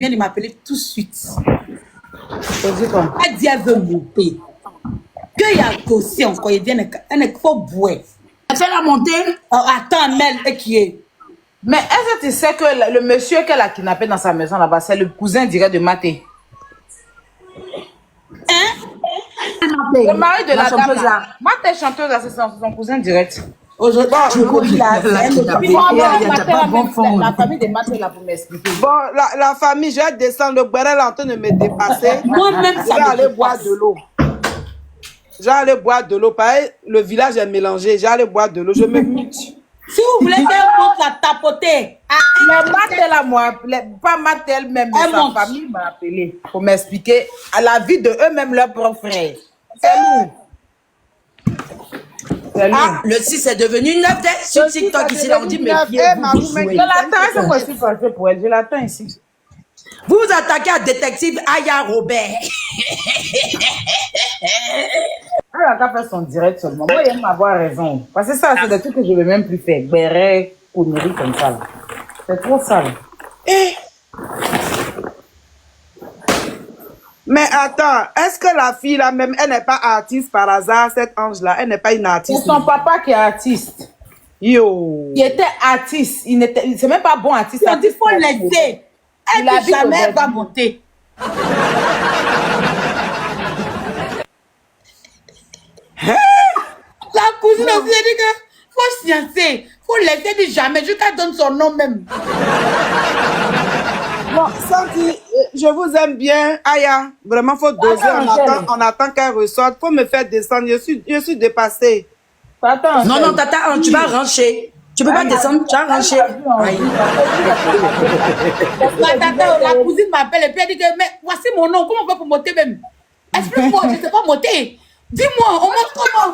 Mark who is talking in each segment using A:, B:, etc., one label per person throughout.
A: vient de m'appeler tout de suite.
B: quoi?
A: Elle dit elle veut monter. Qu'il y a dossier encore, il vient, il faut boire.
B: Elle fait la montée.
A: Oh, attends, Mel, qui est?
B: Mais est-ce que tu sais que le monsieur qu'elle a kidnappé dans sa maison là-bas, c'est le cousin direct de Maté?
A: Hein?
B: Le mari de la dame
C: chanteuse
B: là. Maté chanteuse là, c'est son cousin direct.
A: Aujourd'hui,
C: la
B: famille de Maté là pour m'expliquer.
C: Bon, la famille, je vais descendre. Le Guérel est en train de me dépasser.
A: Moi-même,
C: Je vais aller boire de l'eau. Je vais aller boire de l'eau. Pareil, le village est mélangé. Je vais aller boire de l'eau. Je me mute.
A: Si vous voulez faire un la tapoter.
B: Mais Maté là, moi, pas Maté elle-même, mais sa famille m'a appelé pour m'expliquer à la vie de eux-mêmes, leurs propres frères. C'est lourd.
D: Ah, le 6 est devenu 9 sur TikTok ici, là, on dit, mais
B: je l'attends, c'est quoi si passé pour elle, je l'attends ici.
D: vous vous attaquez à détective Aya Robert.
B: Elle a qu'à faire son direct seulement. Moi, il aime avoir raison. Parce que ça, c'est des trucs que je ne vais même plus faire. Béret, conneries comme ça. C'est trop sale.
C: Mais attends, est-ce que la fille là même, elle n'est pas artiste par hasard, cette ange là, elle n'est pas une artiste?
B: C'est son papa qui est artiste.
C: Yo.
B: Il était artiste. C'est même pas bon artiste.
A: Il faut laisser. Elle dit jamais elle va monter. La cousine aussi dit que faut sciencer. Faut laisser dire jamais. Jusqu'à donne son nom même.
C: Bon, Santi, je vous aime bien. Aya, vraiment, faut doser. On attend qu'elle ressorte. Faut me faire descendre. Je suis dépassée.
D: Non, Tata, tu vas rancher. Tu peux pas descendre, tu vas rancher.
A: La cousine m'appelle et puis elle dit que, mais voici mon nom. Comment on fait pour monter même? Explique-moi, je ne sais pas monter. Dis-moi, on monte comment?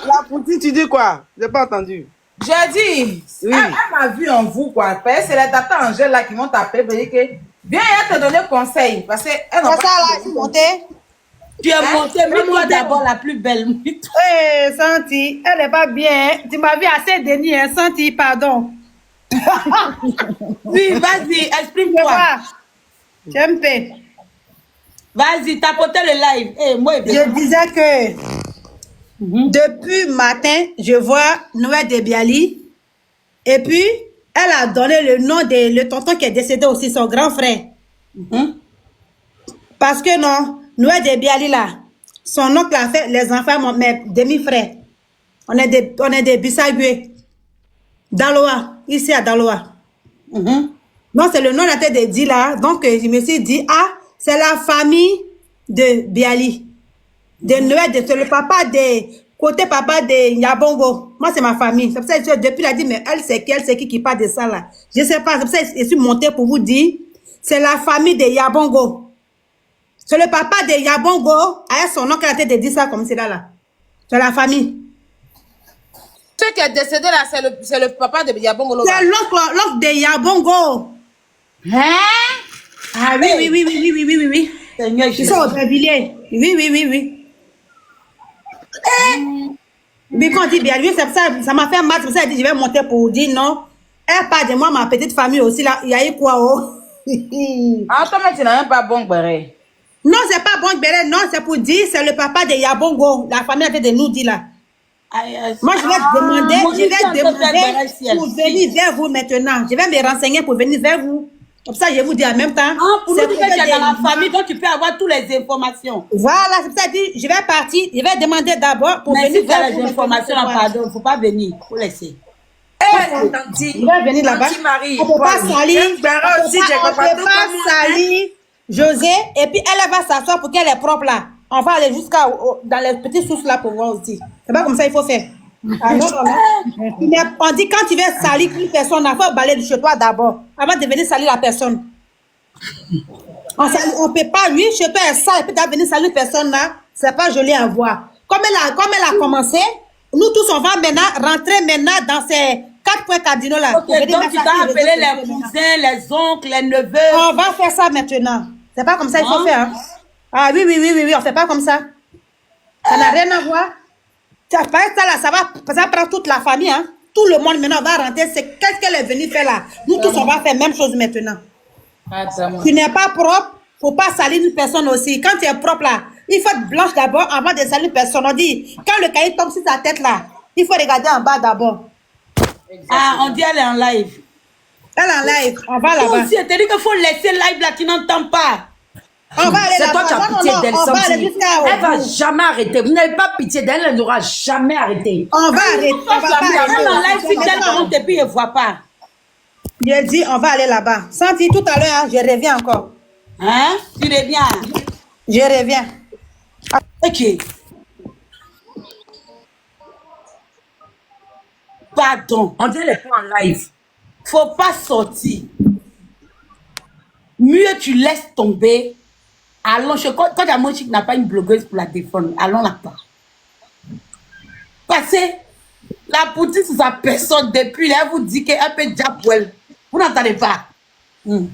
C: La poutine, tu dis quoi? J'ai pas entendu.
B: J'ai dit, oui. Elle m'a vu en vous, quoi. C'est les Tata Angèle là qui m'ont tapé. Viens, elle te donner conseil. Parce qu'elle n'a pas
E: monté.
A: Tu es montée, mais toi d'abord la plus belle.
E: Eh, Santi, elle n'est pas bien. Tu m'as vu assez déni, hein, Santi, pardon.
A: Oui, vas-y, exprime-toi.
E: J'aime pas.
A: Vas-y, tapotez le live. Hey, moi,
E: je disais que depuis matin, je vois Noël de Biali. Et puis, elle a donné le nom de le tonton qui est décédé aussi, son grand frère. Parce que non, Noël de Biali là, son oncle a fait les enfants, mes demi-frères. On est des Bissau, Daloa, ici à Daloa. Donc, c'est le nom de la tête de dit là. Donc, je me suis dit, ah, c'est la famille de Biali. De Noël, c'est le papa côté papa de Yabongo. Moi, c'est ma famille. C'est pour ça que depuis, elle a dit, mais elle, c'est qui parle de ça là. Je sais pas. C'est pour ça que je suis montée pour vous dire, c'est la famille de Yabongo. C'est le papa de Yabongo, avec son oncle, la tête de dire ça comme c'est là. C'est la famille.
B: Ce qui est décédé là, c'est le papa de Yabongo.
E: C'est l'oncle de Yabongo.
B: Hein?
E: Ah oui. Ils sont au Bévilliers. Oui. Mais quand on dit bien, c'est pour ça, ça m'a fait mal, c'est pour ça, elle dit, je vais monter pour dire non. Elle parle de moi, ma petite famille aussi, là, il y a eu quoi, oh?
B: Ah, toi, mais tu n'as même pas bon béret.
E: Non, c'est pas bon béret, non, c'est pour dire, c'est le papa de Yabongo, la famille de nous dit là. Moi, je vais demander pour venir vers vous maintenant. Je vais me renseigner pour venir vers vous. Comme ça, je vais vous dire en même temps.
A: Pour nous dire que tu es dans la famille, donc tu peux avoir toutes les informations.
E: Voilà, c'est pour ça que je vais partir. Je vais demander d'abord pour venir vers
A: les informations. Pardon, il ne faut pas venir. Il faut laisser.
E: Je vais venir là-bas. On ne peut pas salir. On ne peut pas salir José. Et puis, elle va s'asseoir pour qu'elle est propre là. On va aller jusqu'à dans les petites sources là pour voir aussi. C'est pas comme ça il faut faire. Ah, non. On dit quand tu veux salir une personne, il faut balayer chez toi d'abord, avant de venir salir la personne. On ne peut pas, lui, chez toi est sale, et puis venir salir une personne là, c'est pas joli à voir. Comme elle a commencé, nous tous on va maintenant rentrer dans ces 4 points cardinaux là.
A: Okay, donc tu t'as appelé les cousins, les oncles, les neveux.
E: On va faire ça maintenant. C'est pas comme ça il faut faire. Hein? Ah oui, on fait pas comme ça. Ça n'a rien à voir. Ça va prendre toute la famille, hein. Tout le monde maintenant va rentrer. C'est qu'est-ce qu'elle est venue faire là? Nous tous, on va faire même chose maintenant. Tu n'es pas propre, faut pas salir une personne aussi. Quand tu es propre là, il faut être blanche d'abord avant de salir une personne. On dit, quand le cahier tombe sur ta tête là, il faut regarder en bas d'abord.
A: Ah, on dit elle est en live.
E: Elle est en live, on va
A: Toi
E: là-bas.
A: aussi, elle te dit qu'il faut laisser live là, tu n'entends pas.
E: On va aller
D: C'est toi
E: là-bas.
D: qui as
E: Non,
D: pitié
E: non,
D: d'elle,
E: on va aller
D: Santi.
E: jusqu'à
D: Elle va jamais arrêter. Vous n'avez pas pitié d'elle, elle n'aura jamais arrêté.
E: On va arrêter. On va pas
A: Elle est en live,
E: arrêter.
A: si tel compte et puis elle ne voit pas.
E: J'ai dit, on va aller là-bas. Santi, tout à l'heure, hein, je reviens encore.
A: Hein? Tu reviens.
E: Je reviens.
A: Ok. Pardon.
D: On dit elle est pas en live.
A: Faut pas sortir. Mieux tu laisses tomber. Allons, quand la moitié n'a pas une blogueuse pour la défendre, allons là-bas. Parce que la poutine, c'est sa personne depuis là, elle vous dit qu'elle peut déjà pour elle. Vous n'entendez pas. Ne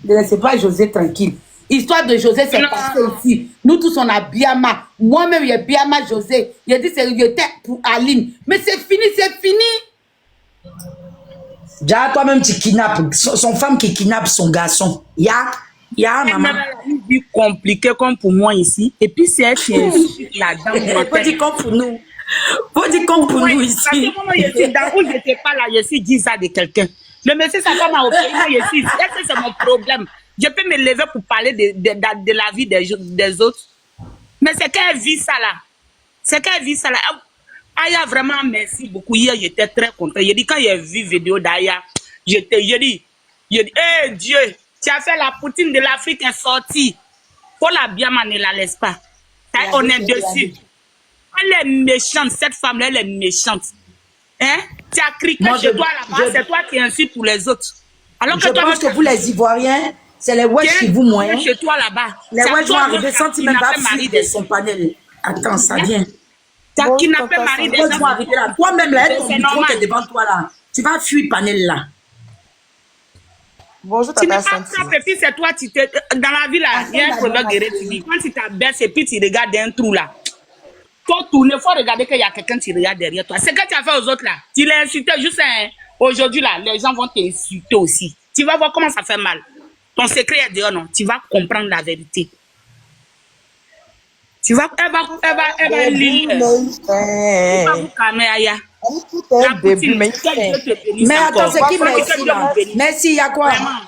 A: laissez pas José tranquille. Histoire de José, c'est passé ici. Nous tous, on a Biama. Moi-même, il y a Biama José. Il a dit que c'était pour Aline. Mais c'est fini, c'est fini.
D: Déjà, toi-même, tu kidnappes. Son femme qui kidnappe son garçon. Ya, maman.
F: Elle a une vie compliquée comme pour moi ici. Et puis, c'est elle qui insulte la dame.
D: Il faut dire comme pour nous. Faut dire comme pour nous ici.
F: Parce que moi, je suis dans où je n'étais pas là, je suis 10 ans de quelqu'un. Le monsieur, sa femme a opéré, moi, je suis ici. Est-ce que c'est mon problème? Je peux me lever pour parler de la vie des autres. Mais c'est qu'elle vit ça là. C'est qu'elle vit ça là. Aya, vraiment, merci beaucoup. Hier, j'étais très content. Je dis, quand j'ai vu la vidéo d'Aya, je dis, hey Dieu, tu as fait la poutine de l'Afrique est sortie. Pour la Biama ne la laisse pas. On est dessus. Elle est méchante, cette femme-là, elle est méchante. Hein? Tu as crié chez toi là-bas, c'est toi qui insultes pour les autres. Alors
D: Je pense que vous, les Ivoiriens, c'est les wesh qui vous moyens.
F: chez toi là-bas.
D: Les wesh vont arriver sans même pas fuir de son panel. Attends, ça vient.
F: Tu as kidnappé Marie des
D: Les wesh vont arriver là. Toi-même, là, ton micro qui est devant toi là. Tu vas fuir panel là.
B: Bonjour,
F: Tu n'es
B: Tata
F: pas
B: Santi.
F: propre et puis c'est toi, dans la vie là, il y a un proverbe tu dis, quand tu t'abaisses et puis tu regardes un trou là, faut tourner, faut regarder qu'il y a quelqu'un qui regarde derrière toi. C'est que tu as fait aux autres là. Tu l'as insulté juste aujourd'hui là, les gens vont t'insulter aussi. Tu vas voir comment ça fait mal. Ton secret est dehors, non? Tu vas comprendre la vérité. Tu vas, elle va lire. Elle va vous calmer, Aya. La poutine, que Dieu te bénisse
D: Mais attends,
F: encore.
D: c'est qui
F: Que
D: merci
F: Dieu
D: là?
F: vous bénisse.
D: Merci, il y a quoi?
F: Vraiment.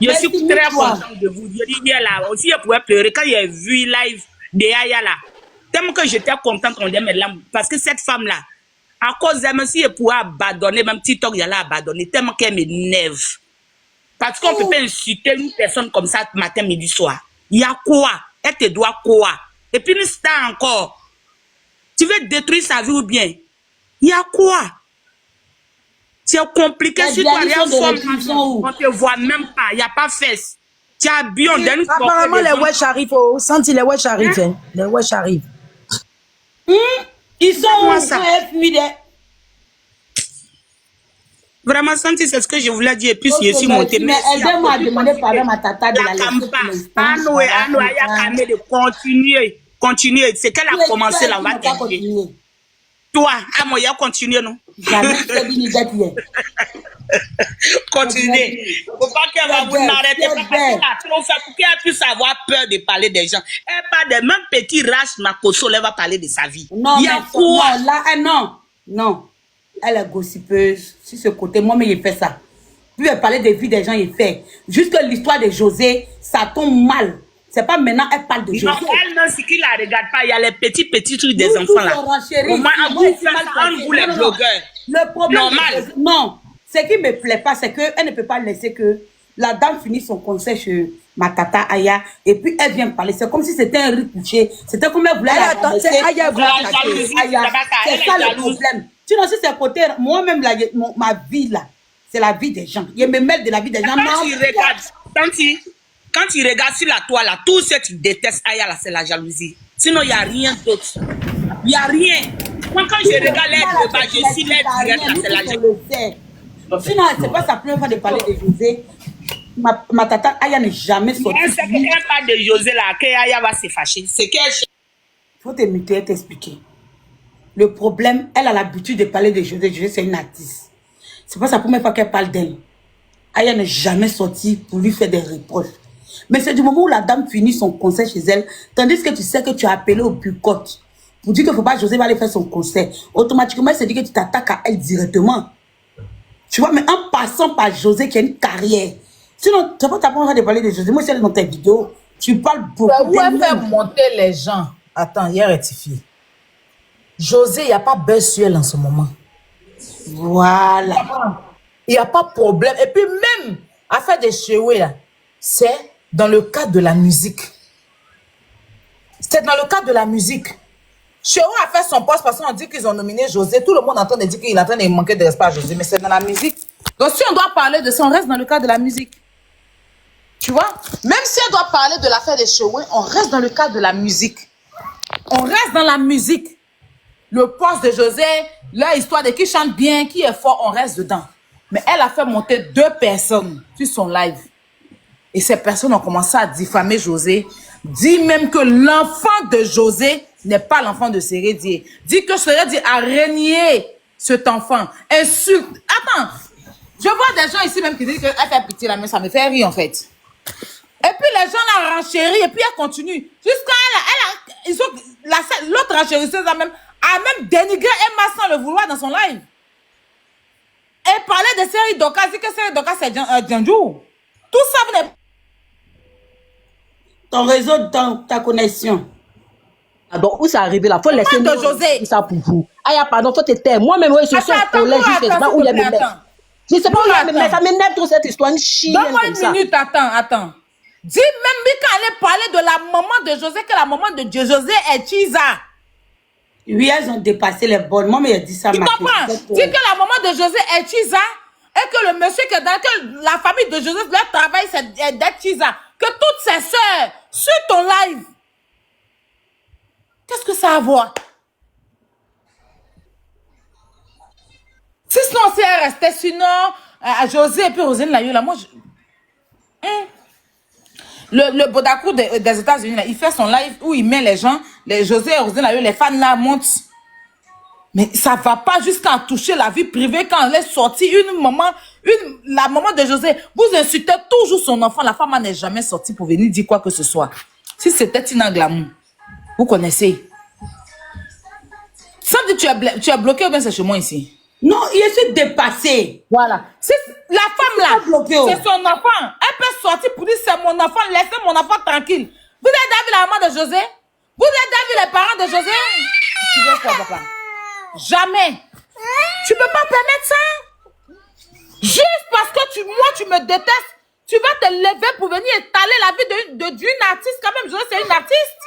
F: Je suis très content de vous. Je dis bien là, aussi je pouvais pleurer quand j'ai vu live de Aya là. Tellement que j'étais contente qu'on ait mes larmes. Parce que cette femme là, à cause d'elle, même si elle pouvait abandonner, même TikTok, il allait abandonner, tellement qu'elle m'énerve. Parce qu'on ne peut pas insulter une personne comme ça matin, midi, soir. Il y a quoi? Elle te doit quoi? Et puis, une star encore. Tu veux détruire sa vie ou bien? Il y a quoi? C'est compliqué si tu as rien fait. On ne te voit même pas. Il n'y a pas fesse. Tu as bien donné.
D: Apparemment, les wesh arrivent. Au senti, les wesh arrivent. Hein. Les wesh arrivent.
A: Ils sont où ça?
F: Vraiment, Santi, c'est ce que je voulais dire. Et puis, je suis montée.
A: Mais aidez-moi à demander pardon à Tata de la laisser pour l'instant.
F: Anou, de continuer. Continuer. C'est qu'elle a commencé là, on va terminer. Toi, moi, il a continué, non?
A: Jamais fait une date hier.
F: Continuez. Faut pas qu'elle va vous arrêter. Parce que là, trop fait pour qu'elle puisse avoir peur de parler des gens. Elle parle des mêmes petits raches, ma cosso, elle va parler de sa vie.
A: Non,
F: il y a
A: mais
F: quoi?
A: non, là, non. Elle est gossipeuse. Sur ce côté, moi-même, il fait ça. Puis elle parlait des vies des gens, il fait. Juste l'histoire de José, ça tombe mal. C'est pas maintenant, elle parle de José.
F: Non, elle, non, ce qui la regarde pas, il y a les petits trucs des enfants là. Au moins, vous les blogueurs.
A: Le problème,
F: normal.
A: Non, ce qui me plaît pas, c'est qu'elle ne peut pas laisser que la dame finisse son conseil chez ma tata Aya et puis elle vient parler. C'est comme si c'était un riz couché. C'était comme elle voulait
D: c'est Aya,
A: c'est ça le problème. Sinon, si c'est côté, moi-même, ma vie là, c'est la vie des gens. Je me mêle de la vie des gens.
F: Quand tu regardes sur la toile là, tout ce que tu détestes Aya là, c'est la jalousie. Sinon, il n'y a rien d'autre. Il n'y a rien. Moi, quand je regarde les je suis là, c'est la jalousie.
A: Sinon, c'est pas sa première fois de parler de José. Ma tata Aya n'est jamais sortie.
F: Elle sait qu'elle parle de José là, qu'Aya va se fâcher. C'est qu'elle...
A: Faut te muter et t'expliquer. Le problème, elle a l'habitude de parler de José. José, c'est une artiste. C'est pas sa première fois qu'elle parle d'elle. Aya n'est jamais sortie pour lui faire des reproches. Mais c'est du moment où la dame finit son concert chez elle, tandis que tu sais que tu as appelé au bucote pour dire qu'il ne faut pas José va aller faire son concert. Automatiquement, elle se dit que tu t'attaques à elle directement. Tu vois, mais en passant par José qui a une carrière. Sinon, tu n'as pas ta première fois de parler de José. Moi, je suis dans tes vidéos. Tu parles beaucoup.
B: Où elle fait monter les gens. Attends, il est rectifié. José, il n'y a pas buzz sur elle en ce moment.
A: Voilà.
B: Il n'y a pas de problème. Et puis même, à faire des chouets là, c'est dans le cadre de la musique. C'est dans le cadre de la musique. Chéo a fait son poste parce qu'on dit qu'ils ont nominé José. Tout le monde entend dire qu'il est en train de manquer de respect à José, mais c'est dans la musique. Donc si on doit parler de ça, on reste dans le cadre de la musique. Tu vois? Même si on doit parler de l'affaire des chouets, on reste dans le cadre de la musique. On reste dans la musique. Le poste de José, leur histoire de qui chante bien, qui est fort, on reste dedans. Mais elle a fait monter 2 personnes sur son live. Et ces personnes ont commencé à diffamer José. Dit même que l'enfant de José n'est pas l'enfant de Sérédier. Dit que Sérédier a régné cet enfant. Insulte. Attends. Je vois des gens ici même qui disent qu'elle fait pitié là, mais ça me fait rire en fait. Et puis les gens la renchérit et puis elle continue. Jusqu'à l'autre renchérisseuse a même dénigré Emma sans le vouloir dans son live. Elle parlait de Série Doka, dit que Série Doka c'est Djandjou. Tout ça vous n'êtes
A: Ton réseau, ta connexion.
G: Ah donc, où c'est arrivé là? Faut laisser
B: de José.
G: ça pour vous. Ah, y a pardon, faut te taire. Moi-même, oui, je suis au collège, je sais pas où il y a mes lettres. Je sais pas où il y a mes lettres. Ça m'énerve trop cette histoire, une chienne
B: donne-moi
G: comme
B: une
G: ça.
B: minute, attends. Dis même quand elle parlait de la maman de José, que la maman de José est Chiza.
A: Oui, elles ont dépassé les bonnes. Moi, mais elle dit ça.
B: Tu comprends? Dis que la maman de José est Chiza et que le monsieur que dans que la famille de José, leur travail, c'est d'être Chiza. Que toutes ses sœurs, sur ton live. Qu'est-ce que ça a à voir? Si sinon, si elle restait, sinon, José et puis Rosine l'a eu là, moi, le Bodakou des États-Unis, il fait son live où il met les gens, José et Rosine l'a eu, les fans là montent. Mais ça va pas jusqu'à toucher la vie privée quand elle est sortie. La maman de José, vous insultez toujours son enfant. La femme n'est jamais sortie pour venir dire quoi que ce soit. Si c'était Tina Glamour, vous connaissez. Ça veut dire tu es bloqué ou bien c'est chez moi ici?
A: Non, je suis dépassée.
B: Voilà. La femme là, c'est son enfant. Elle peut sortir pour dire c'est mon enfant, laissez mon enfant tranquille. Vous avez vu la maman de José? Vous avez vu les parents de José? Tu veux quoi, papa? Jamais. Tu peux pas permettre ça. Juste parce que moi, tu me détestes, tu vas te lever pour venir étaler la vie d'une artiste. Quand même, José, c'est une artiste.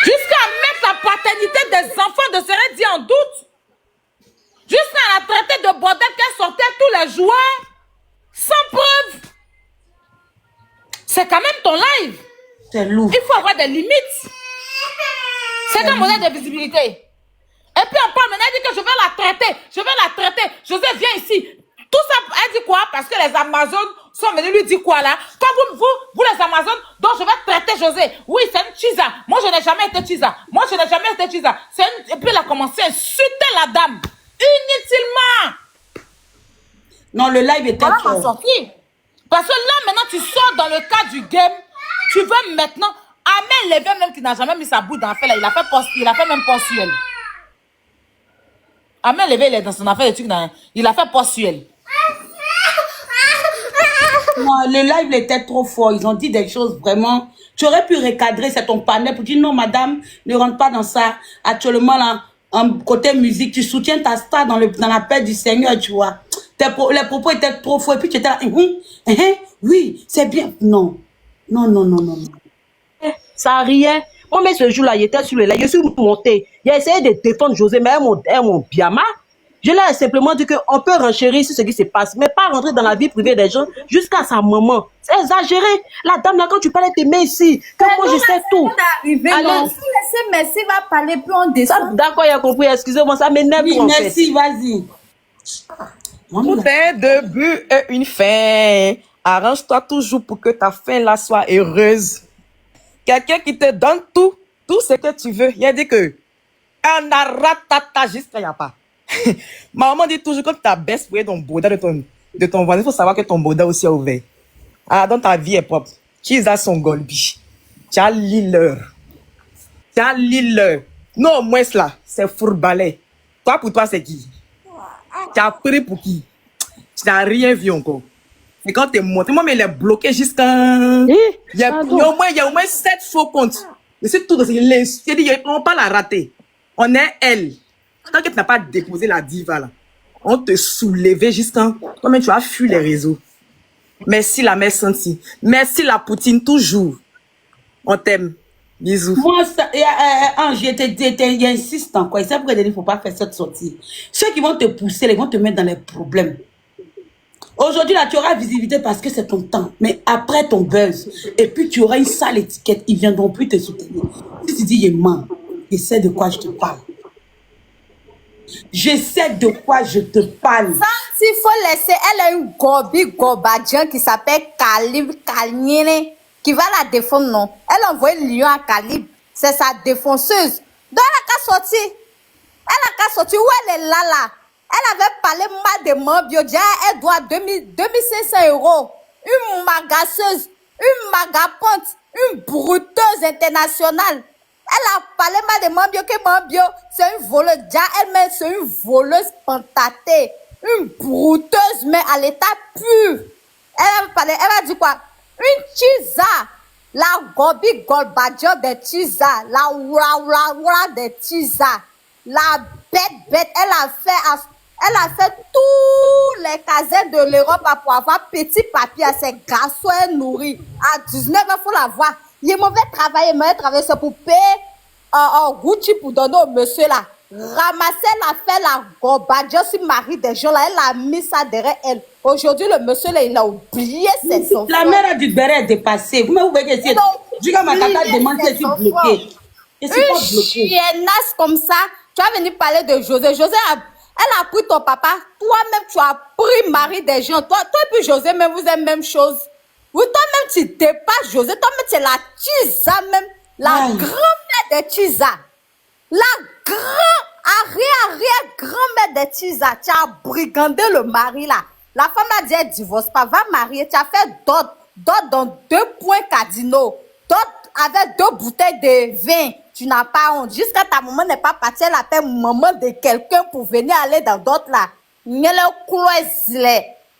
B: Jusqu'à mettre la paternité des enfants de Sérédier en doute. Jusqu'à la traiter de bordel qu'elle sortait tous les jours. Sans preuve. C'est quand même ton live.
A: C'est lourd.
B: Il faut avoir des limites. C'est un modèle de visibilité. Et puis on parle maintenant, elle dit que je vais la traiter. José, viens ici. Tout ça, elle dit quoi? Parce que les Amazones sont venus lui dire quoi là? Toi, vous les Amazones, donc je vais traiter José. Oui, c'est une Chiza. Moi, je n'ai jamais été Chiza. Et puis elle a commencé à insulter la dame. Inutilement.
A: Non, le live était fort.
B: Sorti. Parce que là, maintenant, tu sors dans le cadre du game. Tu veux maintenant... Amel Lévin, même qui n'a jamais mis sa boue dans l'affaire, il a fait même post sur elle. Amel Lévin, il est dans son affaire de trucs, il a fait post sur elle.
A: Non, le live était trop fort. Ils ont dit des choses vraiment... Tu aurais pu recadrer, c'est ton panel pour dire non, madame, ne rentre pas dans ça. Actuellement, là, en côté musique, tu soutiens ta star dans la paix du Seigneur, tu vois. Les propos étaient trop forts. Et puis tu étais là, oui, c'est bien. Non.
G: Ça riait. Moi, mais ce jour-là, il était sur le live. Je suis montée. Il a essayé de défendre José, mais elle mon biama. Je leur ai simplement dit qu'on peut renchérir sur ce qui se passe, mais pas rentrer dans la vie privée des gens jusqu'à sa maman. C'est exagéré. La dame, là, quand tu parlais, t'es ici. Que moi, je sais tout.
H: Non, si laissez Merci va parler, puis on descend.
G: D'accord, il a compris. Excusez-moi, ça m'énerve.
A: Oui, merci, vas-y.
I: Tout un début et une fin. Arrange-toi toujours pour que ta fin là soit heureuse. Quelqu'un qui te donne tout ce que tu veux. Il a dit que On a ratata jusqu'à y a pas. Ma maman dit toujours quand tu as baissé pour ton boda de ton voisin, il faut savoir que ton boda aussi est ouvert. Ah, donc ta vie est propre. Tu as son golbi. Tu as l'îleur. Tu as l'îleur. Non, au moins là, c'est fourbalais. Toi, pour toi, c'est qui? Tu as pris pour qui? Tu n'as rien vu encore. Et quand tu es monté, moi, mais il est bloqué jusqu'à... Il y a au moins 7 faux comptes. Mais c'est tout. On ne pas la rater. On est elle. Tant que tu n'as pas déposé la diva, là, on te soulevait jusqu'à... Toi-même, tu as fui les réseaux. Merci la mère Santi. Merci la Poutine, toujours. On t'aime. Bisous.
A: Moi, Ange, j'insiste encore. C'est pourquoi il ne faut pas faire cette sortie. Ceux qui vont te pousser, ils vont te mettre dans les problèmes. Aujourd'hui, là, tu auras visibilité parce que c'est ton temps. Mais après ton buzz, et puis tu auras une sale étiquette, ils ne viendront plus te soutenir. Si tu dis, il ment, je sais de quoi je te parle. Je sais de quoi je te parle.
H: Sans il faut laisser, elle a une gobadjan qui s'appelle Calib Kalnine, qui va la défendre, non. Elle envoie le lion à Calib. C'est sa défonceuse. Donc elle a qu'à sortir. Elle a qu'à sortir. Où elle est là? Elle avait parlé mal de Mambio. Elle doit 2500 €. Une magasseuse, une magapante, une bruteuse internationale. Elle a parlé mal de Mambio, que Mambio, c'est une voleuse. Déjà, elle-même, c'est une voleuse pantatée. Une bruteuse, mais à l'état pur. Elle a parlé, elle a dit quoi? Une Chiza. La Gobi Golbadjo de Chiza. La Wura de Chiza. La bête. Elle a fait tous les casets de l'Europe pour avoir petit papier à ses garçons et nourris. À 19 ans, il faut la voir. Il est mauvais travail, c'est pour payer Gucci pour donner au monsieur là. Ramasser la fait la gobadjo sur mari des gens là, elle a mis ça derrière elle. Aujourd'hui, le monsieur là, il a oublié ses enfants.
A: La mère a du béret dépassé. Vous voyez que c'est. Du coup, ma tata demande si je suis bloquée. Je suis pas bloquée.
H: Chiennasse comme ça, tu vas venir parler de José. Elle a pris ton papa. Toi-même, tu as pris mari des gens. Toi et puis José, même vous êtes même chose. Vous, toi-même, tu dépasses José. Toi-même, tu es la Chiza même. La grand-mère de Chiza. La arrière-grand-mère de Chiza. Tu as brigandé le mari là. La femme a dit, elle divorce pas. Va marier. Tu as fait d'autres dans 2 points cardinaux. D'autres avec 2 bouteilles de vin. Tu n'as pas honte. Jusqu'à ta maman n'est pas partie, elle appelle maman de quelqu'un pour venir aller dans d'autres là.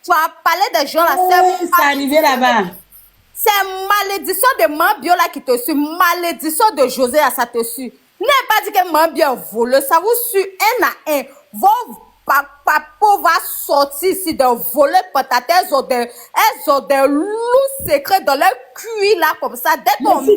H: Tu as parlé de gens là.
A: C'est arrivé là-bas.
H: C'est malédiction de Mambio là qui te suit. Malédiction de José là, ça te suit. N'ayez pas dit que Mambio vole. Ça vous suit un à un. Vos papas va sortir ici de voler peut-être. Elles ont des loups secrets dans leur cuir là comme ça. Dès qu'on met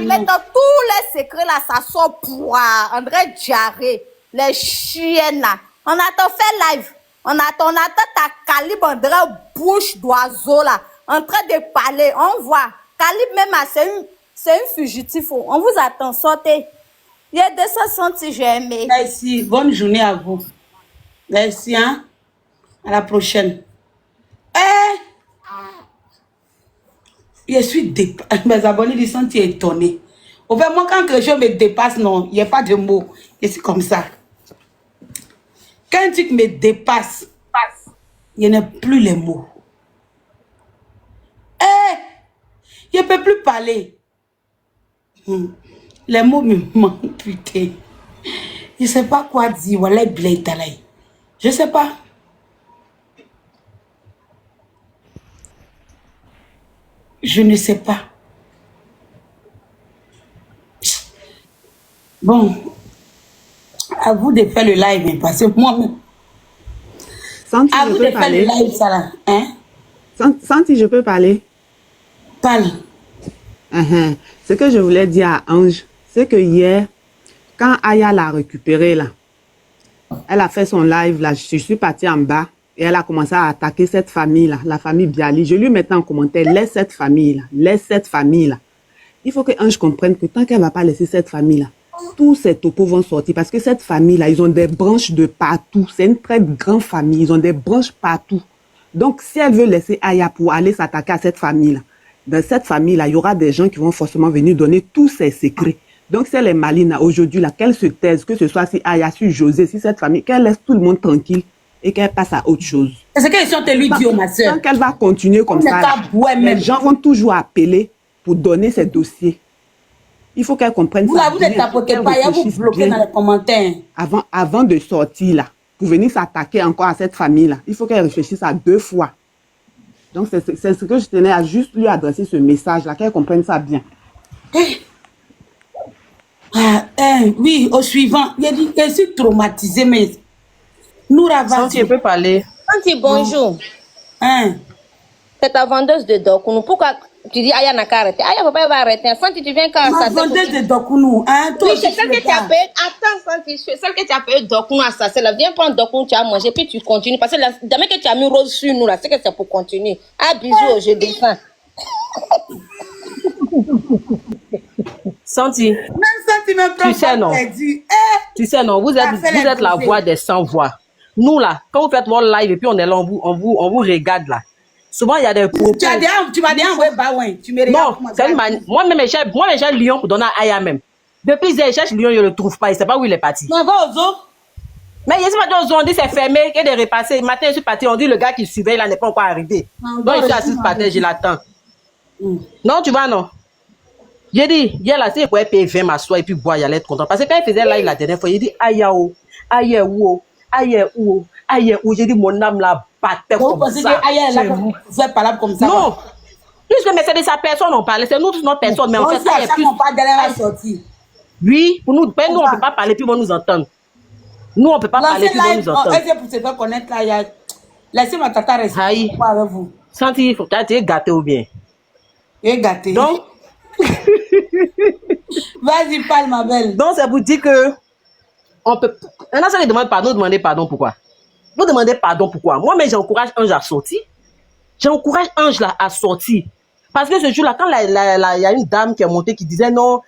H: maintenant tous les secrets là, ça sort pour André Diarré. Les chiennes là. On attend faire live. On attend ta calibre André bouche d'oiseau là. En train de parler, on voit. Calibre même, c'est une fugitif. On vous attend, sortez. Il y a 260 si j'ai aimé.
A: Merci, bonne journée à vous. Merci, hein. À la prochaine. Je suis dépassée. Mes abonnés ils sont étonnés. Au fait, moi, quand quelque chose me dépasse, non, il n'y a pas de mots. Je suis comme ça. Quand un truc me dépasse, il n'y a plus les mots. Je ne peux plus parler. Les mots me manquent, putain. Je ne sais pas quoi dire. Je ne sais pas. Je ne sais pas. Bon. À vous de faire le live, parce que moi-même.
C: Santi,
A: à vous de faire le live, ça là. Hein?
C: Santi, je peux parler?
A: Parle.
C: Ce que je voulais dire à Ange, c'est que hier, quand Aya l'a récupéré là, elle a fait son live là, je suis partie en bas et elle a commencé à attaquer cette famille là, la famille Biali. Je lui mettais en commentaire, laisse cette famille là, laisse cette famille là. Il faut que Ange comprenne que tant qu'elle ne va pas laisser cette famille là, tous ces topos vont sortir parce que cette famille là, ils ont des branches de partout. C'est une très grande famille, ils ont des branches partout. Donc si elle veut laisser Aya pour aller s'attaquer à cette famille là, dans cette famille-là, il y aura des gens qui vont forcément venir donner tous ses secrets. Donc, si elle est maline là, aujourd'hui, là, qu'elle se taise, que ce soit si Aya, si José, si cette famille, qu'elle laisse tout le monde tranquille et qu'elle passe à autre chose.
A: C'est ce que les gens te lui disent, ma soeur.
C: Tant qu'elle va continuer comme ça, là, les gens vont toujours appeler pour donner ses dossiers. Il faut qu'elle comprenne
A: vous,
C: ça.
A: Vous ne tapotez pas, il y a vous bloquez dans les commentaires.
C: Avant de sortir là, pour venir s'attaquer encore à cette famille-là, il faut qu'elle réfléchisse à 2 fois. Donc, c'est ce que je tenais à juste lui adresser ce message-là, qu'elle comprenne ça bien.
A: Oui, au suivant, il a dit qu'elle suis traumatisée, mais nous
G: Santi, elle peut parler.
J: Santi, bonjour. C'est ta vendeuse de Dokounou. Pourquoi tu dis Aya n'a qu'à arrêter? Aya, papa va arrêter. Santi, tu viens quand
A: ma vendeuse de Dokounou,
J: oui, c'est celle que tu as payé. Attends, Santi, celle que tu as payé Dokounou à ça. Là. Viens prendre Dokounou, tu as mangé, puis tu continues. Parce que demain que tu as mis rose sur nous, là, c'est que c'est pour continuer. Ah, bisous, je descends.
G: Santi,
A: même Santi me prend
G: tu sais non, tu sais non, vous êtes la voix des sans voix. Nous là, quand vous faites votre live et puis on est là, on vous regarde là. Souvent il y a des propos.
A: Tu m'as dit envoyer Baouin, tu me regardes.
G: Non, c'est une manière. Moi-même j'ai Lyon pour donner à Aya même. Depuis je cherche Lyon, je le trouve pas, il sait pas où il est parti.
A: Non, va aux autres.
G: Mais il y a pas aux autres, on dit c'est fermé, qu'il est repassé. Matin je suis parti, on dit le gars qui surveille là n'est pas encore arrivé. Donc je suis assise par terre, je l'attends. Non, tu vois non. J'ai dit, hier là, c'est quoi payer 20 m'asseoir et puis boire, il allait être content. Parce que quand il faisait live la dernière fois, il dit, aïe, aïe, ou, aïe, ou, aïe, ou. J'ai dit, mon âme la battait comme ça.
A: Vous faites parler comme ça.
G: Non. Puisque mais c'est de sa personne, on parlait. C'est nous, notre personne. Mais en fait, ça, il y a plus.
A: On parle derrière la sortie.
G: Oui, pour nous, on ne peut pas parler, puis ils vont nous entendre. Nous, on ne peut pas parler, puis ils vont nous entendre.
A: Est-ce pour se faire connaître là, il y a. Laissez ma tata rester.
G: Aïe.
A: Avec vous.
G: Santi, il faut que tu es gâté ou bien.
A: Tu es gâté.
G: Donc.
A: Vas-y, parle, ma belle.
G: Donc, ça vous dit que on peut. Maintenant, ça les demande pardon, demandez pardon pourquoi. Vous demandez pardon pourquoi. Moi, mais j'encourage Ange à sortir. J'encourage Ange là à sortir. Parce que ce jour-là, quand il y a une dame qui est montée qui disait non,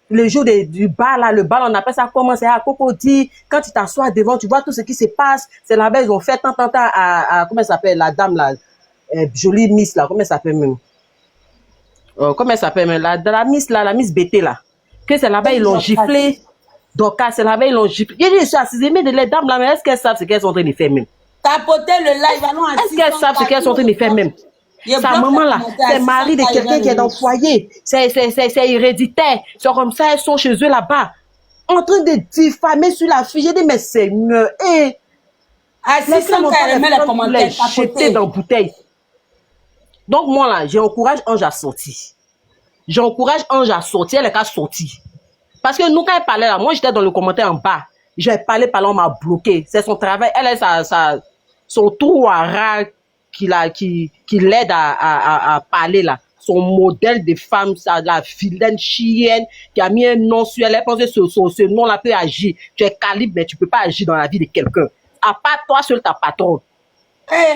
G: le jour du bal, là, le bal, on appelle ça comment? C'est à Cocody. Quand tu t'assois devant, tu vois tout ce qui se passe. C'est là-bas, ils ont fait tant à comment elle s'appelle, la dame là, jolie Miss là, comment elle s'appelle même? Comment elle s'appelle même? La Miss là, la Miss BT là. Que c'est là-bas, ils l'ont giflé. Donc, c'est là-bas, ils l'ont giflé. Il dit, je suis assise, mais les dames là, mais est-ce qu'elles savent ce qu'elles sont en train de faire même?
A: Tapoter le live, allons à
G: est-ce qu'elles savent ce qu'elles sont en train de faire même? Sa maman là, c'est mari de quelqu'un qui est dans le foyer. C'est héréditaire. C'est comme ça, elles sont chez eux là-bas. En train de diffamer sur la fille. J'ai dit, mais Seigneur,
A: laissez-moi les commentaires.
G: Jeter dans la bouteille. Donc, moi là, j'encourage Ange à sortir. J'encourage Ange à sortir, elle est qu'à sortir. Parce que nous, quand elle parlait là, moi j'étais dans le commentaire en bas. J'ai parlé, on m'a bloqué. C'est son travail. Elle est son trou à ras qui l'aide à parler là. Son modèle de femme, la vilaine chienne qui a mis un nom sur elle. Elle pense que ce nom-là peut agir. Tu es calibre, mais tu peux pas agir dans la vie de quelqu'un. À part toi seul, ta patronne.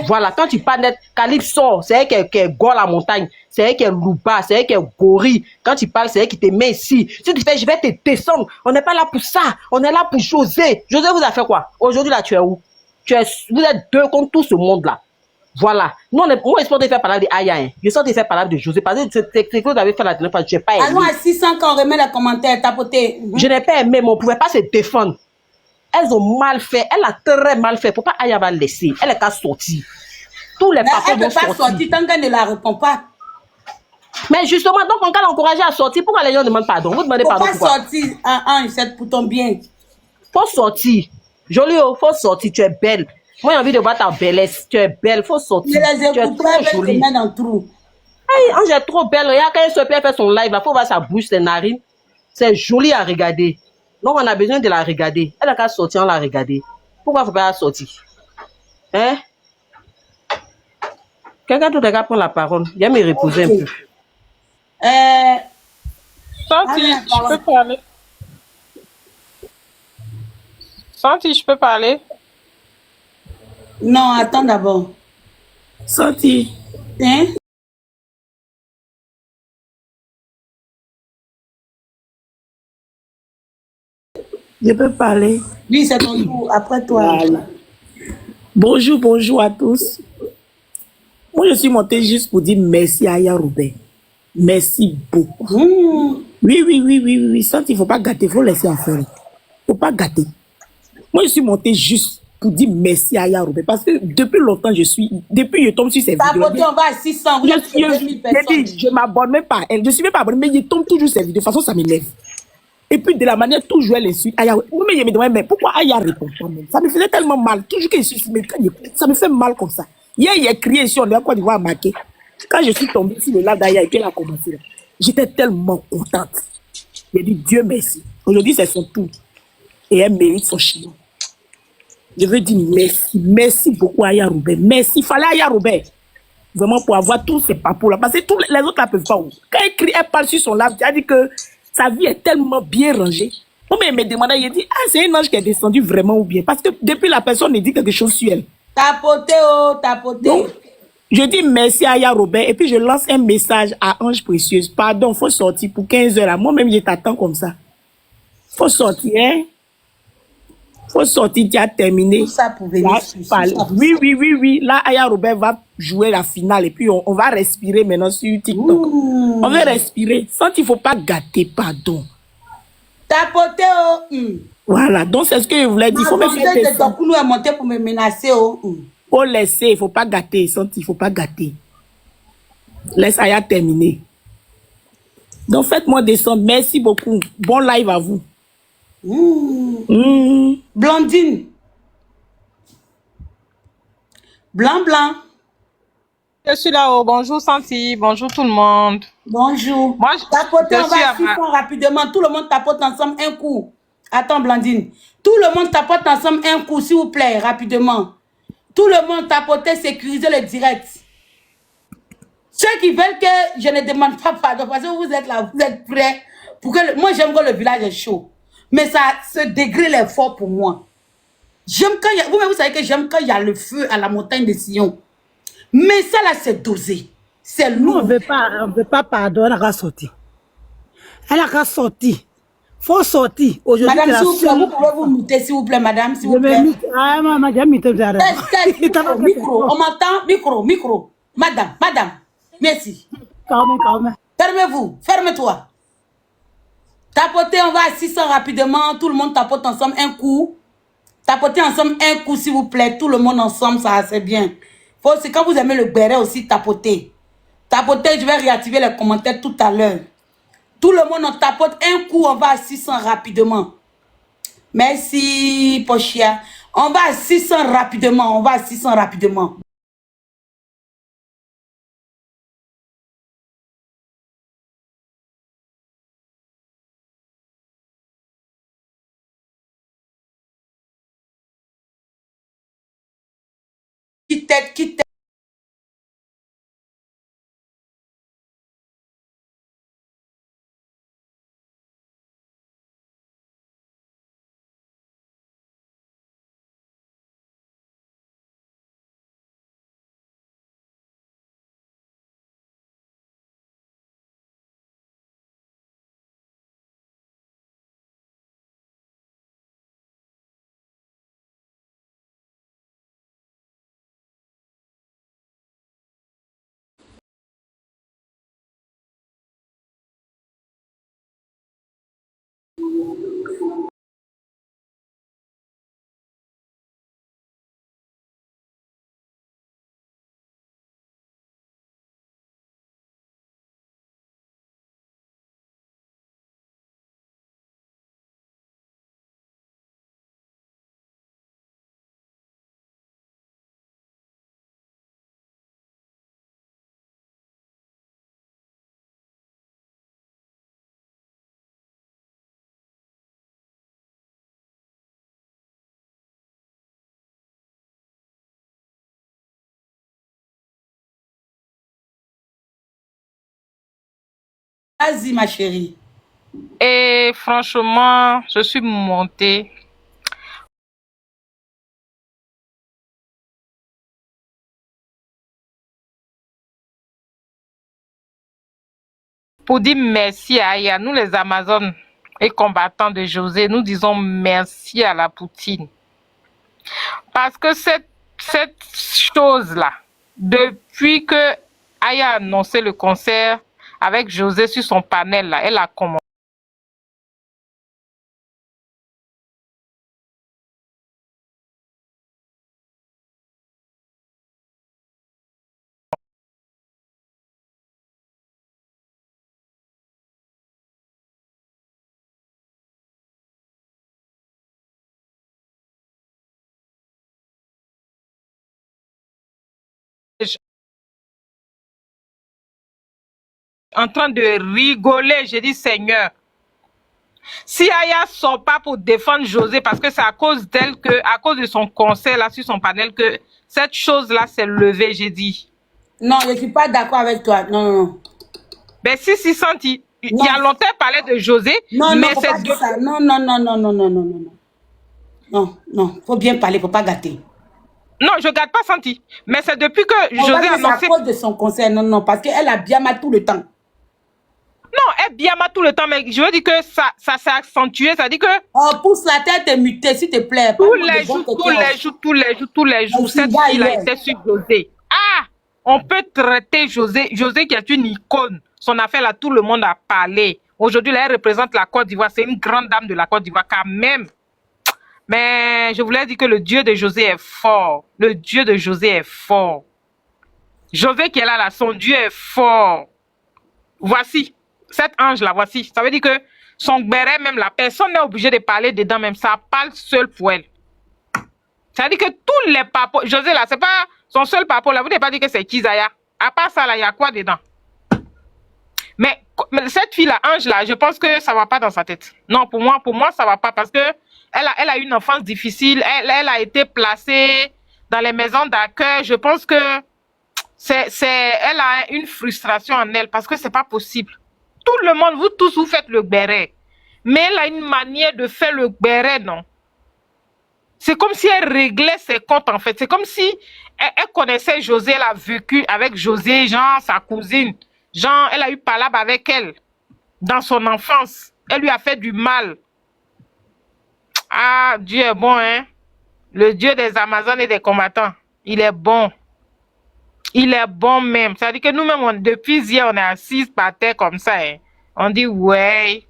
G: Voilà, quand tu parles d'être calibre sort, c'est elle qui est gore la montagne, c'est elle qui est louba, c'est elle qui est gorille. Quand tu parles, c'est elle qui te met ici. Si tu fais, je vais te descendre. On n'est pas là pour ça. On est là pour José. José vous a fait quoi? Aujourd'hui là, tu es où? Vous êtes deux contre tout ce monde-là. Voilà. Nous, moi, je suis de faire parler de Aya. Hein. Je suis de faire parler de José. Parce que c'est que vous avez fait la dernière fois, je n'ai pas aimé.
A: Allons à 600 quand on remet les commentaires, tapoter.
G: Je n'ai pas aimé, mais on ne pouvait pas se défendre. Elles ont mal fait. Elle a très mal fait. Pourquoi Aya va laisser? Elle est qu'à sortir. Tous les papas vont sortir. Elle ne peut pas sortir tant qu'elle ne la répond pas. Mais justement, donc on va l'encourager à sortir. Pourquoi les gens demandent pardon? Vous demandez pardon pourquoi?
A: Faut pas sortir, c'est pour ton bien.
G: Faut sortir. Jolie, faut sortir. Tu es belle. Moi, j'ai envie de voir ta bellesse. Tu es belle. Faut sortir.
A: Mais les
G: tu es trop jolie.
A: Dans le trou.
G: Hey, Ange est trop belle. Regarde, quand elle se fait son live, il faut voir sa bouche, ses narines. C'est joli à regarder. Donc, on a besoin de la regarder. Elle a qu'à sortir, on la regarder. Pourquoi il ne faut pas la sortir? Hein? Quelqu'un d'autre a prendre la parole. Il va me reposer un peu.
K: Santi, je peux parler? Santi, je peux parler?
A: Non, attends d'abord.
K: Santi.
A: Hein?
K: Je peux parler?
A: Oui, c'est ton tour. Après toi.
K: Voilà. Bonjour à tous. Moi, je suis montée juste pour dire merci à Aya Robert. Merci beaucoup. Oui. Santi, il ne faut pas gâter, il faut laisser en faire. Il ne faut pas gâter. Moi, je suis montée juste pour dire merci à Aya Robert. Parce que depuis longtemps, depuis je tombe sur ces vidéos.
A: Tapoter, on va à 600. Vous êtes 2000 personnes.
K: Je ne m'abonne même pas. Je ne suis même pas abonnée, mais je tombe toujours sur ces vidéos. De toute façon, ça m'énerve. Et puis, de la manière, toujours elle insulte Aya. Moi, je me demande, mais pourquoi Aya répond pas même? Ça me faisait tellement mal. Toujours que je suis, mais ça me fait mal comme ça. Hier, il a crié ici, on est à Côte d'Ivoire marqué. Quand je suis tombée sur le live d'Aya et puis elle a commencé là, j'étais tellement contente. J'ai dit Dieu merci. Aujourd'hui, c'est son tour. Et elle mérite son chignon. Je veux dire merci. Merci beaucoup à Aya Robert. Merci. Il fallait Aya Robert. Vraiment pour avoir tous ces papous là. Parce que tous les autres ne peuvent pas. Quand elle crie, elle parle sur son live, elle dit que sa vie est tellement bien rangée. Moi, elle me demandait, il dit, ah, c'est un ange qui est descendu vraiment ou bien. Parce que depuis la personne ne dit quelque chose sur elle.
A: Tapoter, oh, tapoter.
K: Donc, je dis merci à Aya Robert et puis je lance un message à Ange Précieuse. Pardon, il faut sortir pour 15 heures. Moi-même, je t'attends comme ça. Il faut sortir, hein? Il faut sortir, tu as terminé.
A: Tout ça pour venir.
K: Oui. Là, Aya Robert va jouer la finale et puis on va respirer maintenant sur TikTok. On va respirer. Sans il ne faut pas gâter, pardon.
A: Tapoter, oh.
K: Voilà, donc c'est ce que je voulais dire. Il faut me faire
A: descendre. Donc, nous est monté pour me menacer, oh.
K: Faut laisser, il ne faut pas gâter. Sans il ne faut pas gâter. Laisse Aya terminer. Donc faites-moi descendre. Merci beaucoup. Bon live à vous.
A: Blondine. Blanc.
L: Je suis là-haut. Bonjour Santi. Bonjour tout le monde.
A: Bonjour.
L: Moi,
A: tapoter, on va à rapidement. Tout le monde tapote ensemble un coup. Attends, Blandine. Tout le monde tapote ensemble un coup, s'il vous plaît, rapidement. Tout le monde tapoter, sécuriser le direct. Ceux qui veulent que je ne demande pas pardon, parce que vous êtes là, vous êtes prêts. Pour que moi, j'aime quand le village est chaud. Mais ça, ce degré est fort pour moi. J'aime quand il y a, vous savez que j'aime quand il y a le feu à la montagne de Sion. Mais ça là, c'est dosé. C'est lourd.
E: On ne veut pas pardon, elle a qu'à sortir. Elle a qu'à sortir. Faut sortir. Aujourd'hui,
A: madame, s'il vous plaît, vous pouvez vous muter, s'il vous plaît, madame, s'il vous plaît. Micro, on m'entend? Micro. Madame, merci.
E: Calme.
A: Fermez-vous, ferme-toi. Tapotez, on va à 600 rapidement. Tout le monde tapote ensemble un coup. Tapotez ensemble un coup, s'il vous plaît. Tout le monde ensemble, ça c'est bien. Faut aussi, quand vous aimez le béret aussi, tapotez. Tapotez, je vais réactiver les commentaires tout à l'heure. Tout le monde en tapote un coup, on va à 600 rapidement. Merci, Pochia. On va à 600 rapidement, Qui tête. Vas-y, ma chérie.
L: Et franchement, je suis montée. Pour dire merci à Aya, nous les Amazones et combattants de José, nous disons merci à la Poutine. Parce que cette chose-là, depuis que Aya a annoncé le concert avec José sur son panel, là, elle a commencé. en train de rigoler. J'ai dit, Seigneur, si Aya sort pas pour défendre José, parce que c'est à cause d'elle que, à cause de son conseil là sur son panel, que cette chose-là s'est levée, j'ai dit.
A: Non, je ne suis pas d'accord avec toi. Non, non, non.
L: Ben si, Santi. Il y a longtemps parlé de José,
A: non,
L: mais
A: non,
L: c'est
A: de ça. Non, non, non, non, non, non, non, non, non. Non, non, faut bien parler, faut pas gâter.
L: Non, je gâte pas Santi. Mais c'est depuis que
A: On
L: José a
A: annoncé... C'est à cause de son conseil, non, non, parce qu'elle a bien mal tout le temps.
L: Non, elle bien mal tout le temps, mais je veux dire que ça s'est accentué, ça dit que...
A: Oh, pousse la tête et mutée, s'il te plaît.
L: Tous les jours, cette fille a été sur José. Ah, on peut traiter José qui est une icône. Son affaire là, tout le monde a parlé. Aujourd'hui, elle représente la Côte d'Ivoire. C'est une grande dame de la Côte d'Ivoire quand même. Mais je voulais dire que le Dieu de José est fort. Le Dieu de José est fort. José qui est là, son Dieu est fort. Voici, cet ange-là, voici. Ça veut dire que son béret, même la personne n'est obligée de parler dedans, même ça parle seul pour elle. Ça veut dire que tous les papos, José là, c'est pas son seul papo là, vous n'avez pas dit que c'est Kizaya. À part ça là, il y a quoi dedans? Mais cette fille-là, Ange là, je pense que ça va pas dans sa tête. Non, pour moi, ça va pas parce que elle a eu une enfance difficile. Elle a été placée dans les maisons d'accueil. Je pense que elle a une frustration en elle parce que c'est pas possible. Tout le monde, vous tous, vous faites le béret. Mais elle a une manière de faire le béret, non? C'est comme si elle réglait ses comptes, en fait. C'est comme si elle connaissait José, elle a vécu avec José, genre sa cousine. Genre, elle a eu palabre avec elle dans son enfance. Elle lui a fait du mal. Ah, Dieu est bon, hein? Le Dieu des Amazones et des combattants. Il est bon. Il est bon même. Ça veut dire que nous-mêmes, depuis hier, on est assis par terre comme ça. Hein. On dit, ouais,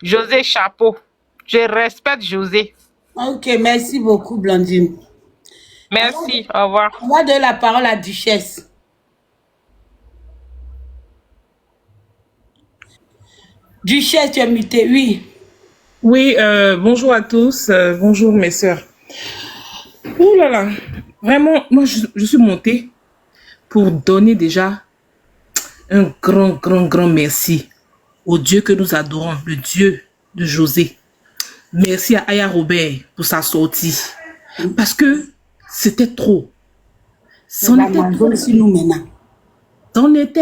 L: José, chapeau. Je respecte José.
A: Ok, merci beaucoup, Blandine.
L: Merci, au revoir.
A: On va donner la parole à Duchesse. Duchesse, tu es mutée, oui.
M: Oui, bonjour à tous, bonjour mes sœurs. Ouh là là, vraiment, moi je suis montée pour donner déjà un grand merci au Dieu que nous adorons, le Dieu de José. Merci à Aya Robert pour sa sortie. Parce que c'était trop. C'en était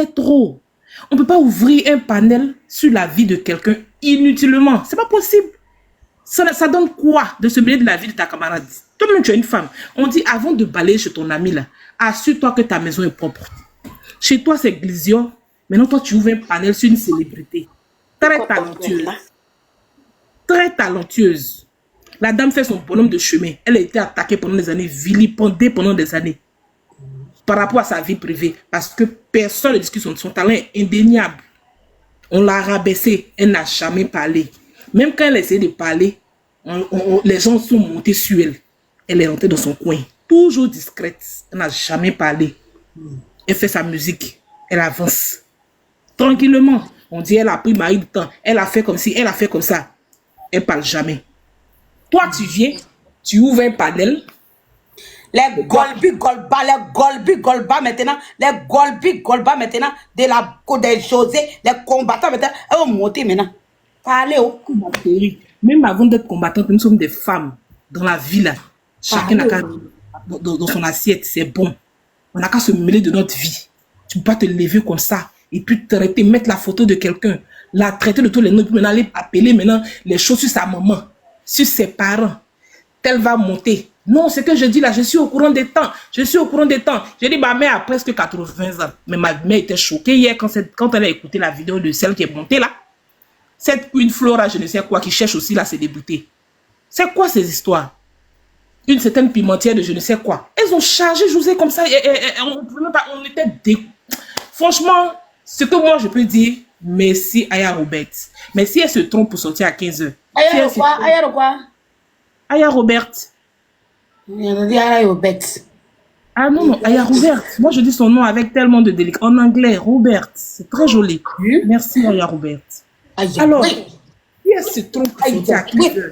M: trop. On ne peut pas ouvrir un panel sur la vie de quelqu'un inutilement. C'est pas possible. Ça donne quoi de se mêler de la vie de ta camarade? Toi-même, tu es une femme. On dit, avant de balayer chez ton ami, là, assure-toi que ta maison est propre. Chez toi, c'est Glizio. Maintenant, toi, tu ouvres un panel sur une célébrité. Très talentueuse. Très talentueuse. La dame fait son bonhomme de chemin. Elle a été attaquée pendant des années, vilipendée pendant des années. Par rapport à sa vie privée. Parce que personne ne discute son talent est indéniable. On l'a rabaissée. Elle n'a jamais parlé. Même quand elle a essayé de parler, les gens sont montés sur elle. Elle est rentrée dans son coin. Toujours discrète. Elle n'a jamais parlé. Elle fait sa musique. Elle avance. Tranquillement. On dit elle a pris Marie du temps. Elle a fait comme ci, elle a fait comme ça. Elle ne parle jamais. Toi, tu viens, tu ouvres un panel.
A: Les Golbi Golba maintenant, les Golbi Golba maintenant, de la de José, les combattants maintenant, elles vont monter maintenant. Parlez au
M: Même avant d'être combattants, nous sommes des femmes dans la vie là. Chacun a qu'à dans son assiette, c'est bon. On n'a qu'à se mêler de notre vie. Tu ne peux pas te lever comme ça et puis traiter, mettre la photo de quelqu'un, la traiter de tous les noms, maintenant aller appeler maintenant les choses sur sa maman, sur ses parents. Elle va monter. Non, ce que je dis là, je suis au courant des temps. Je suis au courant des temps. Je dis, ma mère a presque 80 ans. Mais ma mère était choquée hier quand elle a écouté la vidéo de celle qui est montée là. Cette Queen Flora, je ne sais quoi, qui cherche aussi là ses débutés. C'est quoi ces histoires? Une certaine pimentière de je ne sais quoi. Elles ont chargé José comme ça. On était Franchement, ce que moi je peux dire, merci Aya Robert. Mais si elle se trompe pour sortir à 15h.
A: Aya quoi?
M: Aya Robert.
A: Aya Robert.
M: Ah non, Aya Robert. Moi je dis son nom avec tellement de délicat. En anglais, Robert. C'est très joli. Merci Aya Robert. Alors, si elle se trompe pour sortir à 15h.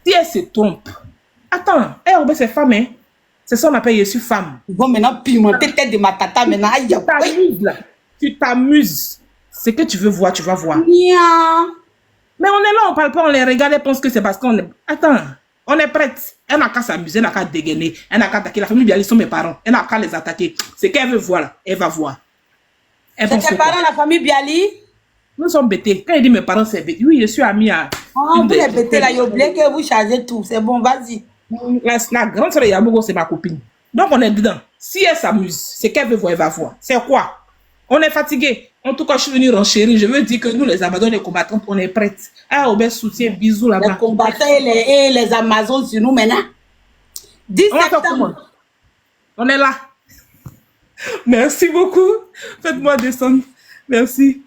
M: Si elle se trompe. Attends, Aya Robert c'est femme, hein? C'est ça qu'on appelle je suis femme.
A: Bon, maintenant, pimenter tête de ma tata, maintenant. Aïe,
M: Tu t'amuses là. Tu t'amuses. Ce que tu veux voir, tu vas voir.
A: Nia.
M: Mais on est là, on parle pas, on les regarde, elle pense que c'est parce qu'on est... Attends, on est prête. Elle n'a qu'à s'amuser, elle n'a qu'à dégainer, elle n'a qu'à attaquer. La famille Bialy sont mes parents. Elle n'a qu'à les attaquer. Ce qu'elle veut voir là, elle va voir.
A: C'est tes parents, la famille Bialy?
M: Nous sommes bêtés. Quand il dit mes parents, c'est bêté. Oui, je suis amie à...
A: Oh, vous les bêtés là, il oublié que vous chargez tout. C'est bon, vas-y.
M: La grande soeur de Yabogo, c'est ma copine. Donc on est dedans. Si elle s'amuse, ce qu'elle veut voir, elle va voir. C'est quoi? On est fatigué. En tout cas, je suis venue renchérir. Je veux dire que nous, les Amazones, les combattants, on est prêtes. Ah, Robert soutien, bisous là-bas.
A: Les combattants et les Amazones sur nous maintenant. 10 septembre.
M: On est là. Merci beaucoup. Faites-moi descendre. Merci.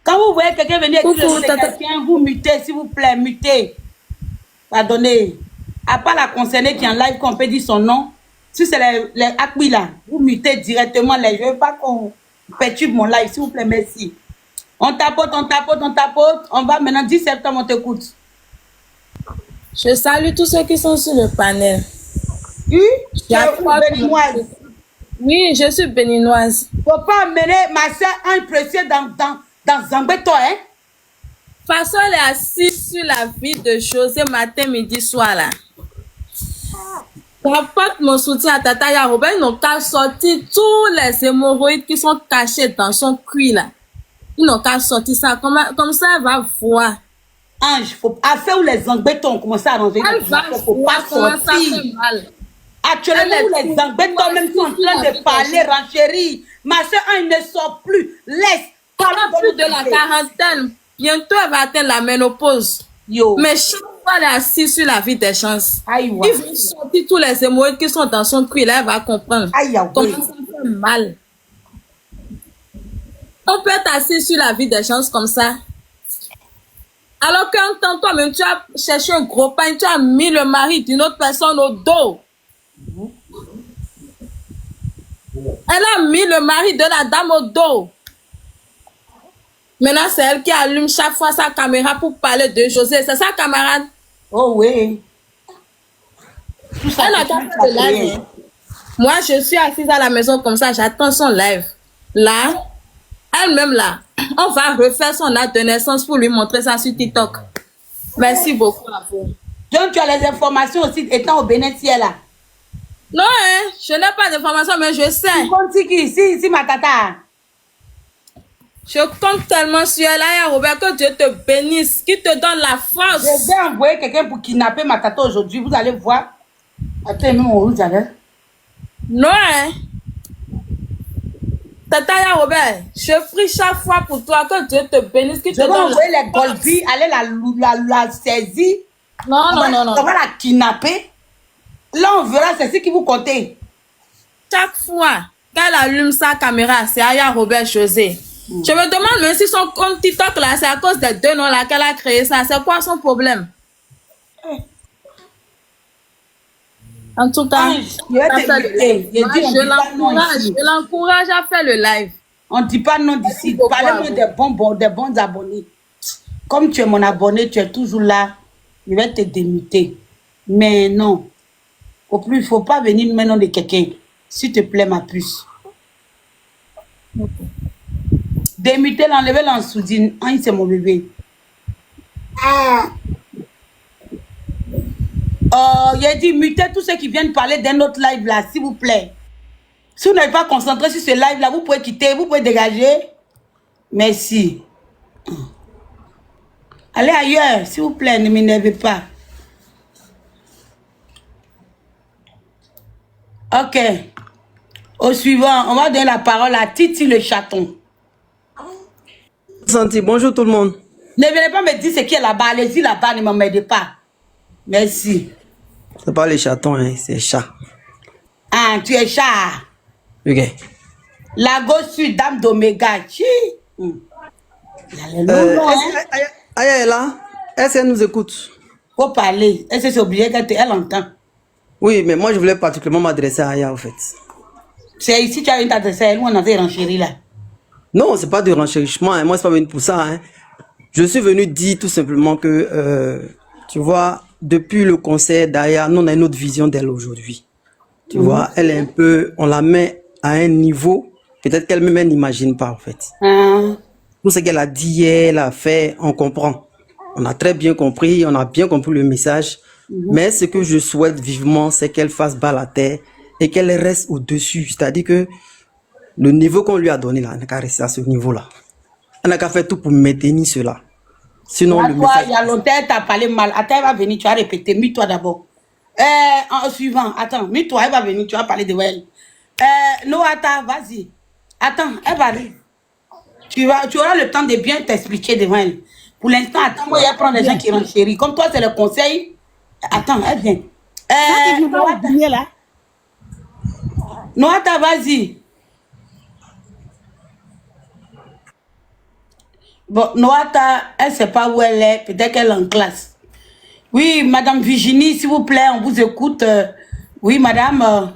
A: Quand vous voyez quelqu'un venir dire quelqu'un, vous mutez, s'il vous plaît, mutez. Pardonnez. À part la concernée qui est en live, qu'on peut dire son nom. Si c'est les Akbi là, vous mutez directement les. Je ne veux pas qu'on perturbe mon live, s'il vous plaît, merci. On tapote, on tapote, on tapote. On va maintenant, 10 septembre, on t'écoute.
N: Je salue tous ceux qui sont sur le panel.
A: Oui, béninoise.
N: Oui, je suis béninoise.
A: Faut pas amener ma soeur un précieux dans Zambeto, hein?
N: De toute façon, elle est assise sur la vie de José matin, midi, soir là. J'apporte mon soutien à Tata Yaroba. Ils n'ont qu'à sortir tous les hémorroïdes qui sont cachés dans son cuir là. Ils n'ont qu'à sortir ça. Comme ça, elle va voir.
A: Ange, faut affaire où les Zambétons ont commencé à ranger.
N: Elle va voir comment ça fait mal.
A: Actuellement, où les Zambétons même sont en train de parler, renchérir. Ma soeur, elle ne sort plus. Laisse.
N: Pendant plus de la quarantaine, bientôt elle va atteindre la ménopause.
A: Yo.
N: Mais chaque fois elle est assise sur la vie des chances.
A: Aïe,
N: ouais. Il faut sortir tous les hémorroïdes qui sont dans son cuir, là elle va comprendre.
A: Aïe,
N: comment ça fait mal. On peut être assis sur la vie des chances comme ça. Alors qu'un temps, toi-même, tu as cherché un gros pain, tu as mis le mari d'une autre personne au dos. Elle a mis le mari de la dame au dos. Maintenant, c'est elle qui allume chaque fois sa caméra pour parler de José. C'est ça, camarade?
A: Oh oui.
N: Elle n'a pas fait de live. Moi, je suis assise à la maison comme ça, j'attends son live. Là, elle-même là, on va refaire son acte de naissance pour lui montrer ça sur TikTok. Merci beaucoup.
A: Donc, tu as les informations aussi étant au Bénin, si elle là.
N: Non, hein, je n'ai pas d'informations, mais je sais.
A: Tu comptes qui? Si, ma tata.
N: Je compte tellement sur elle, Robert, que Dieu te bénisse, qu'il te donne la force.
A: Je vais envoyer quelqu'un pour kidnapper ma tata aujourd'hui. Vous allez voir. Attends, même on roule, j'allais.
N: Non, hein. Tata Robert, je prie chaque fois pour toi que Dieu te bénisse, qu'il te donne la force.
A: Je vais envoyer les Golbi, aller la saisir.
N: Non.
A: On va la kidnapper. Là, on verra, c'est ce qui vous comptez.
N: Chaque fois qu'elle allume sa caméra, c'est Aya Robert José. Je me demande même si son compte TikTok là, c'est à cause des deux noms là qu'elle a créé ça. C'est quoi son problème? En tout cas, je l'encourage à faire le live.
A: On ne dit pas non d'ici. Parlez-moi des bons abonnés. Comme tu es mon abonné, tu es toujours là. Je vais te démuter. Mais non. Il ne faut pas venir maintenant de quelqu'un. S'il te plaît, ma puce. Démuter, l'enlever, l'ensoudine. Ah, c'est mon bébé. Oh, il a dit muter tous ceux qui viennent parler d'un autre live là, s'il vous plaît. Si vous n'êtes pas concentré sur ce live là, vous pouvez quitter, vous pouvez dégager. Merci. Allez ailleurs, s'il vous plaît, ne m'énervez pas. Ok. Au suivant, on va donner la parole à Titi le chaton.
O: Santi, bonjour tout le monde.
A: Ne venez pas me dire ce qui est là-bas. Allez-y là-bas, ne m'emmerdez pas. Merci.
O: C'est pas les chatons, hein, c'est chat.
A: Ah, tu es chat.
O: Ok.
A: Lago Sud, dame d'Oméga.
O: Aya est là. Est-ce qu'elle nous écoute?
A: Faut parler. Est-ce que c'est obligé qu'elle entend?
O: Oui, mais moi je voulais particulièrement m'adresser à Aya, en fait.
A: C'est ici que tu as une t'adresser à elle, ou on a fait renchérir là?
O: Non, c'est pas de renchérissement, hein. Moi c'est pas venu pour ça, hein. Je suis venu dire tout simplement que, tu vois, depuis le concert d'Aya, nous on a une autre vision d'elle aujourd'hui. Tu vois, elle est un peu, on la met à un niveau, peut-être qu'elle-même elle n'imagine pas en fait. Tout ce qu'elle a dit hier, elle a fait, on comprend. On a très bien compris, on a bien compris le message. Mais ce que je souhaite vivement, c'est qu'elle fasse bas la terre et qu'elle reste au-dessus. C'est-à-dire que le niveau qu'on lui a donné là, elle n'a qu'à rester à ce niveau-là. Elle n'a qu'à faire tout pour maintenir cela. Sinon, le
A: Toi,
O: message...
A: il y a longtemps, tu as parlé mal. Attends, elle va venir, tu vas répéter. Mets-toi d'abord. En suivant, attends, mets-toi, elle va venir, tu vas parler de elle. Noata, vas-y. Attends, elle va arriver. Tu auras le temps de bien t'expliquer devant elle. Pour l'instant, attends, moi, il y a prendre des gens qui rentrent chérie. Comme toi, c'est le conseil. Attends, elle vient.
E: Là.
A: Noata, vas-y. Bon, Noata, elle ne sait pas où elle est. Peut-être qu'elle est en classe. Oui, Madame Virginie, s'il vous plaît, on vous écoute. Oui, Madame.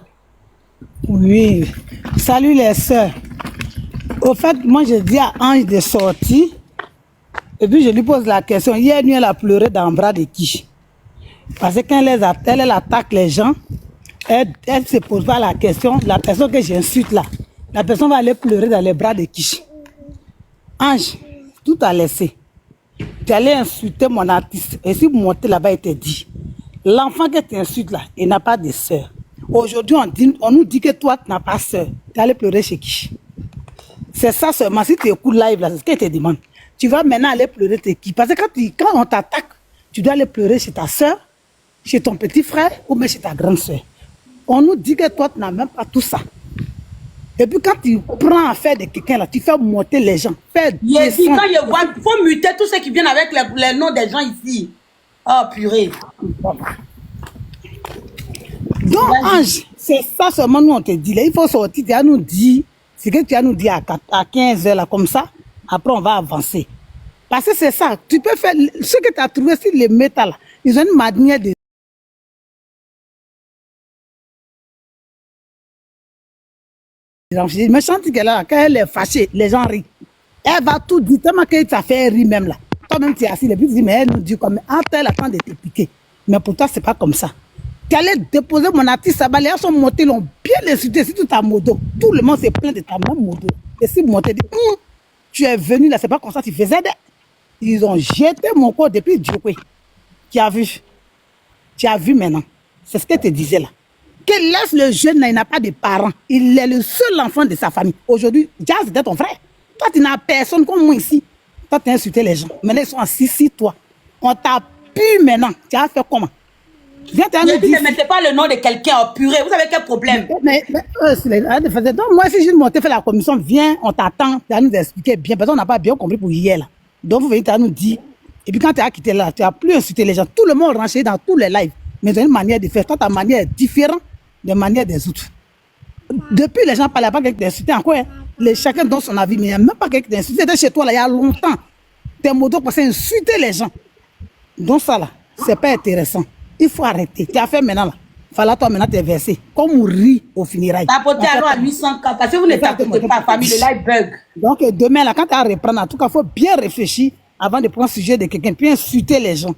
E: Oui. Salut les sœurs. Au fait, moi, je dis à Ange de sortir. Et puis, je lui pose la question. Hier nuit, elle a pleuré dans le bras de qui? Parce que quand elle attaque les gens, elle ne se pose pas la question. La personne que j'insulte là, la personne va aller pleurer dans les bras de qui? Ange, tout a laissé. Tu allais insulter mon artiste. Et si vous montez là-bas, il te dit, l'enfant que tu insultes là, il n'a pas de sœur. Aujourd'hui, on nous dit que toi, tu n'as pas de sœur. Tu allais pleurer chez qui? C'est ça seulement. Si tu écoutes live là, c'est ce qu'elle te demande. Tu vas maintenant aller pleurer chez qui? Parce que quand on t'attaque, tu dois aller pleurer chez ta sœur, chez ton petit frère ou même chez ta grande sœur. On nous dit que toi, tu n'as même pas tout ça. Et puis quand tu prends affaire de quelqu'un là, tu fais monter les gens. Quand
A: je vois, il faut muter tous ceux qui viennent avec les noms des gens ici. Oh purée.
E: Donc Ange, c'est ça seulement nous on te dit. Là, il faut sortir, tu as nous dit, c'est que tu as nous dit à 15h là, comme ça, après on va avancer. Parce que c'est ça, tu peux faire, ce que tu as trouvé sur les métal, ils ont une manière de... Mais chante qu'elle a, quand elle est fâchée, les gens rient. Elle va tout dire, tellement que ça fait rire même là. Toi-même tu es assis, et puis tu dis, mais elle nous dit comme, elle attend de te piquer. Mais pour toi, c'est pas comme ça. Tu allais déposer mon artiste à balai, ils sont montés, ils l'ont bien insulté, c'est tout ta moto. Tout le monde s'est plaint de ta même moto. Et si monté, dit, tu es venu là, c'est pas comme ça, tu faisais des... Ils ont jeté mon corps depuis Djokwe. Tu as vu? Tu as vu maintenant? C'est ce que tu disais là. Que laisse le jeune là, il n'a pas de parents. Il est le seul enfant de sa famille. Aujourd'hui, Jazz était ton frère. Toi, tu n'as personne comme moi ici. Toi, tu as insulté les gens. Maintenant, ils sont assis, toi. On t'a pu maintenant. Tu as fait comment? Viens,
A: ne mettez pas le nom de quelqu'un en purée. Vous avez quel problème?
E: Donc, moi, si je monte faire la commission, viens, on t'attend. Tu vas nous expliquer bien. Parce qu'on n'a pas bien compris pour hier là. Donc, vous venez, tu vas nous dire. Et puis, quand tu as quitté là, tu n'as plus insulté les gens. Tout le monde rentré dans tous les lives. Mais tu as une manière de faire. Toi, ta manière est différente des manières des autres. Depuis, les gens ne parlaient pas quelqu'un d'insulté encore. Hein. Chacun donne son avis, mais il n'y a même pas quelqu'un d'insulté. C'était chez toi, là, il y a longtemps. Tes motos passaient à insulter les gens. Donc, ça, là, ce n'est pas intéressant. Il faut arrêter. Tu as fait maintenant, là. Fallait toi, maintenant, t'es versé. Comme on rit au funérailles.
A: Tapotez alors à 800K, parce que vous ne tapotez pas, famille, le live bug.
E: Donc, demain, là, quand tu vas reprendre, en tout cas, il faut bien réfléchir avant de prendre le sujet de quelqu'un, puis insulter les gens.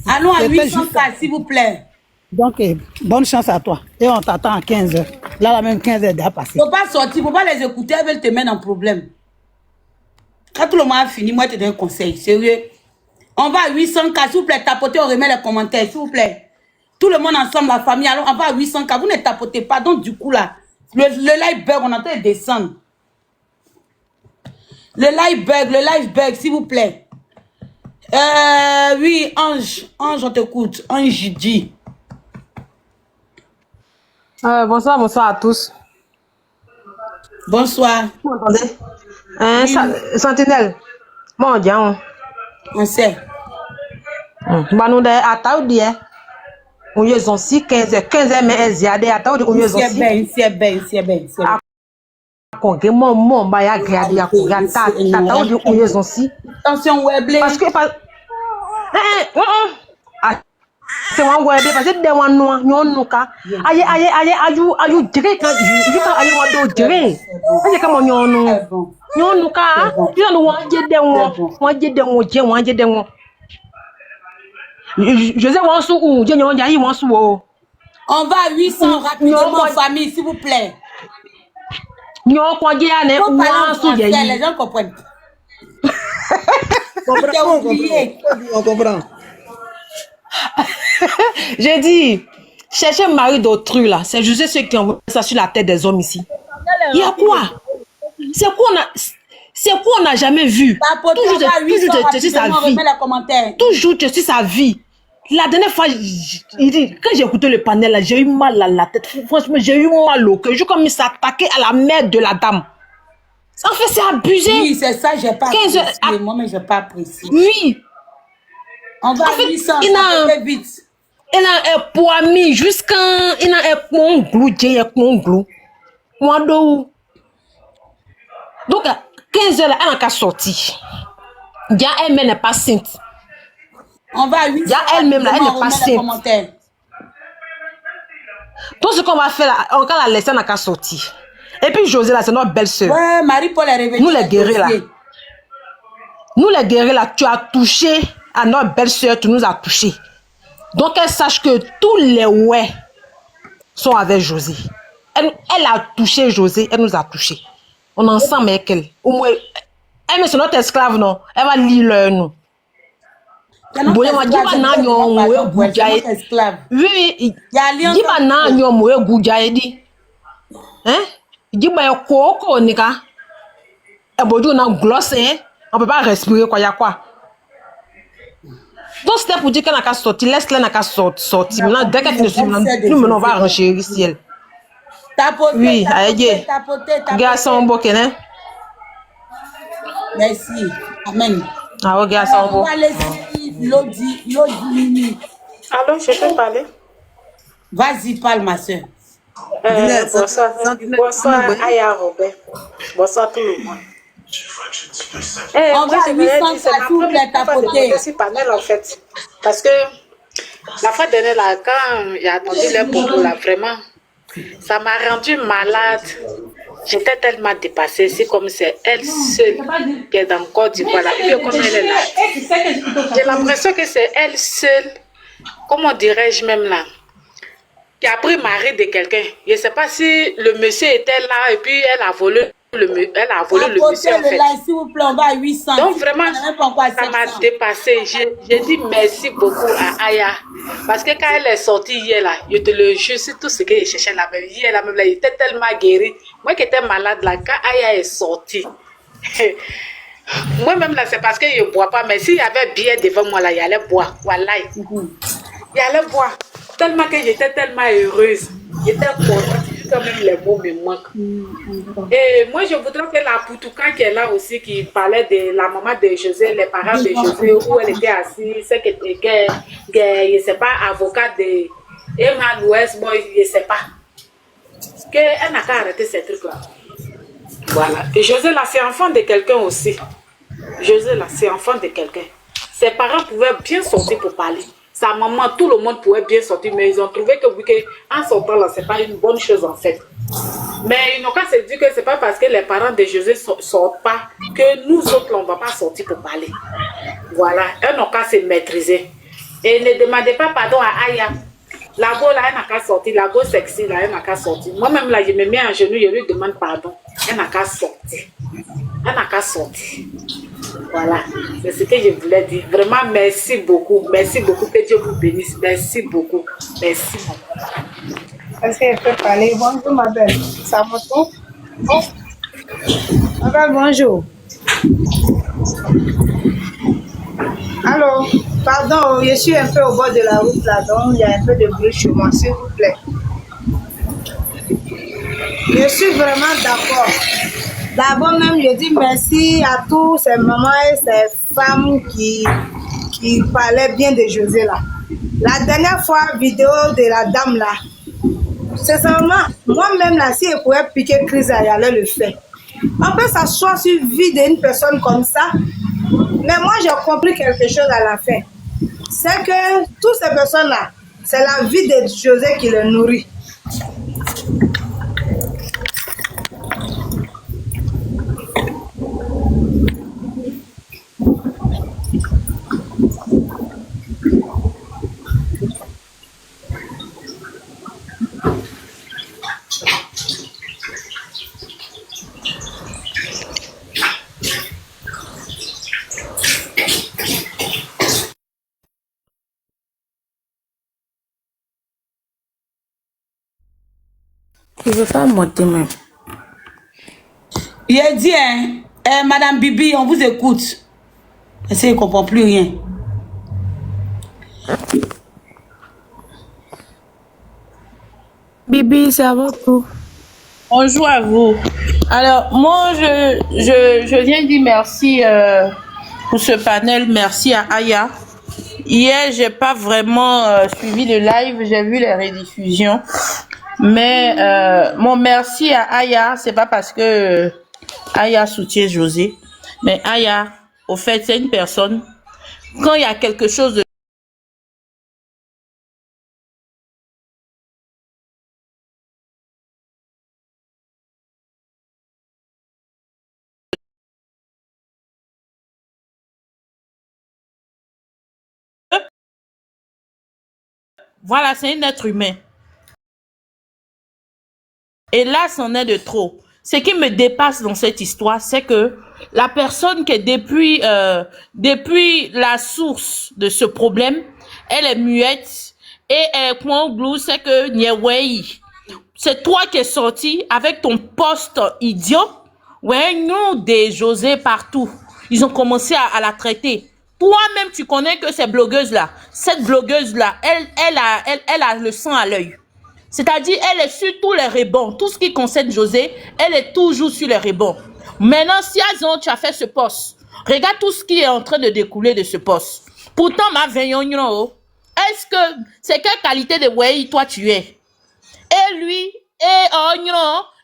A: Allons à 800K, s'il vous plaît.
E: Donc, bonne chance à toi. Et on t'attend à 15h. Là, la même 15h déjà passé.
A: Il ne faut pas sortir, il ne faut pas les écouter, elles veulent te mettre en problème. Quand tout le monde a fini, moi, je te donne un conseil, sérieux. On va à 800K, s'il vous plaît, tapotez, on remet les commentaires, s'il vous plaît. Tout le monde ensemble, la famille, alors on va à 800K, vous ne tapotez pas. Donc, du coup, là, le live bug, on est en train de descendre. Le live bug, s'il vous plaît. Oui, Ange, on t'écoute. Ange dit.
G: Bonsoir à tous.
A: Bonsoir.
G: Vous m'entendez? Sentinelle. Bon, Dian.
A: On sait.
G: Bah, nous, à Taoudi, on y est aussi 15 mais elles y a des à Taoudi, on y est aussi.
A: C'est bien.
G: Mon bah, y a gradé, y a Taoudi, on y est aussi.
A: Attention, Webley.
G: Parce que, c'est moi parce que des gens nous aïe direct je pas aïe wado direct c'est comme nous ka tu nous wanje de José Wansou ou Djenyon Wansou.
A: On va à 800 rapidement en famille, s'il vous plaît.
G: Nyon kwa Diane
A: Faut parler en
G: Wansou
A: français,
G: Yayi.
A: les gens comprennent.
O: On comprend.
G: J'ai dit, chercher mari d'autrui là, c'est juste ceux qui envoient ça sur la tête des hommes ici. Il y a quoi? C'est quoi on n'a jamais vu? Toujours tu sa vie. Toujours tu sa vie. La dernière fois, quand j'ai écouté le panel là, j'ai eu mal à la tête. Franchement, j'ai eu mal au cœur. Je comme il s'attaquait à la mère de la dame. En fait, c'est abusé.
A: Oui, c'est ça, j'ai pas apprécié. Moi, mais j'ai pas apprécié.
G: Oui.
A: On va à 800, ça fait vite.
G: Il a un poids jusqu'à... Il a un conglou, j'ai un conglou. Moi, donc, 15 heures, elle n'a qu'à sortir. Ya elle-même n'est pas sainte.
A: On va à 800.
G: Ya elle-même, là, elle n'est pas sainte. Tout ce qu'on va faire, là, on va la laisser, elle n'a qu'à sortir. Et puis José, là, c'est notre belle-sœur.
A: Ouais, Marie-Paul est revenue.
G: Nous, les guerriers, là. Nous, les guerriers, là, tu as touché à notre belle-sœur, tu nous as touché. Donc, elle sache que tous les ouais sont avec José. Elle a touché José, elle nous a touché. On est ensemble avec elle. Au moins, elle, c'est notre esclave, non? Elle va lire leur nom. Oui, on peut pas respirer, quoi, il y a quoi? Donc, c'était pour dire qu'elle n'a qu'à sortir. Laisse-la n'a qu'à sortir. Maintenant, dès qu'elle ne sort, nous, on va renchérir ici, elle. Oui, allez, garçon, bon, hein?
A: Merci. Amen.
G: Ah, ok, garçon, bon.
A: On va laisser Lodi.
P: Allô, je peux parler?
A: Vas-y, parle, ma soeur.
P: Bonsoir, Aya Robert. Bonsoir tout le monde.
A: On va à 800, ça s'ouvre les tapoter.
P: Je suis panel en fait. Parce que la fois dernière, là, quand j'ai attendu les propos, là, vraiment, ça m'a rendu malade. J'étais tellement dépassée. C'est comme c'est elle seule qui est dans le corps d'Ivoire. Et puis, comme elle est là, j'ai l'impression que c'est elle seule, comment dirais-je même là, qui a pris mari de quelqu'un. Je ne sais pas si le monsieur était là et puis elle a volé le monsieur en fait.
A: S'il vous plaît, on va à 800.
P: Donc vraiment, ça m'a dépassé. J'ai dit merci beaucoup à Aya. Parce que quand elle est sortie hier là, je te le jure, c'est tout ce que je cherchais là-bas. Hier là, même là, il était tellement guéri. Moi qui étais malade là, quand Aya est sortie, moi-même là, c'est parce que je ne bois pas. Mais s'il y avait bien devant moi là, il allait boire. Voilà. Il allait boire. Tellement que j'étais tellement heureuse. J'étais contente. Quand même les mots me manquent. Et moi, je voudrais que la Poutouka qui est là aussi, qui parlait de la maman de José, les parents de José, où elle était assise, c'est que je ne sais pas, avocate de Emmanuel, moi, je ne sais pas. Qu'elle n'a qu'à arrêter ces trucs-là. Voilà. Et José, là, c'est enfant de quelqu'un aussi. José, là, c'est enfant de quelqu'un. Ses parents pouvaient bien sortir pour parler. Sa maman, tout le monde pouvait bien sortir, mais ils ont trouvé que oui, en sortant là, c'est pas une bonne chose en fait. Mais ils n'ont qu'à se dire que c'est pas parce que les parents de José ne sortent pas que nous autres, on ne va pas sortir pour parler. Voilà, elles n'ont qu'à se maîtriser. Et ne demandez pas pardon à Aya. La go là, elle n'a qu'à sortir. La go sexy là, elle n'a qu'à sortir. Moi-même là, je me mets en genoux, je lui demande pardon. Elle n'a qu'à sortir. Elle n'a qu'à sortir. Voilà, c'est ce que je voulais dire. Vraiment, merci beaucoup. Merci beaucoup. Que Dieu vous bénisse. Merci beaucoup. Merci beaucoup.
E: Est-ce qu'elle peut parler? Bonjour, ma belle. Ça m'entend? Bon. Ma belle, bonjour. Allô? Pardon, je suis un peu au bord de la route là, donc il y a un peu de bruit chez moi, s'il vous plaît. Je suis vraiment d'accord. D'abord même, je dis merci à tous ces mamans et ces femmes qui parlaient bien de José là. La dernière fois, vidéo de la dame là, c'est seulement, moi-même là, si je pouvais piquer crise, j'allais le faire. On peut s'asseoir sur la vie d'une personne comme ça, mais moi j'ai compris quelque chose à la fin. C'est que toutes ces personnes là, c'est la vie de José qui les nourrit.
N: Je veux pas monter même.
A: Il a dit, hein, Madame Bibi, on vous écoute. Elle ne comprend plus rien.
N: Bibi, c'est à votre tour.
F: Bonjour à vous. Alors, moi, je viens dire merci pour ce panel. Merci à Aya. Hier, j'ai pas vraiment suivi le live, j'ai vu les rediffusions. Mais mon merci à Aya, c'est pas parce que Aya soutient José. Mais Aya, au fait, c'est une personne. Quand il y a quelque chose de voilà, c'est un être humain. Et là, c'en est de trop. Ce qui me dépasse dans cette histoire, c'est que la personne qui est depuis la source de ce problème, elle est muette et c'est que Nyewei. C'est toi qui es sorti avec ton poste idiot. Ouais, nous, des José partout. Ils ont commencé à la traiter. Toi-même, tu connais que ces blogueuses-là, cette blogueuse-là, elle a le sang à l'œil. C'est-à-dire, elle est sur tous les rebonds. Tout ce qui concerne José, elle est toujours sur les rebonds. Maintenant, si tu as fait ce poste, regarde tout ce qui est en train de découler de ce poste. Pourtant, ma veillon, est-ce que c'est quelle qualité de way toi tu es? Et lui,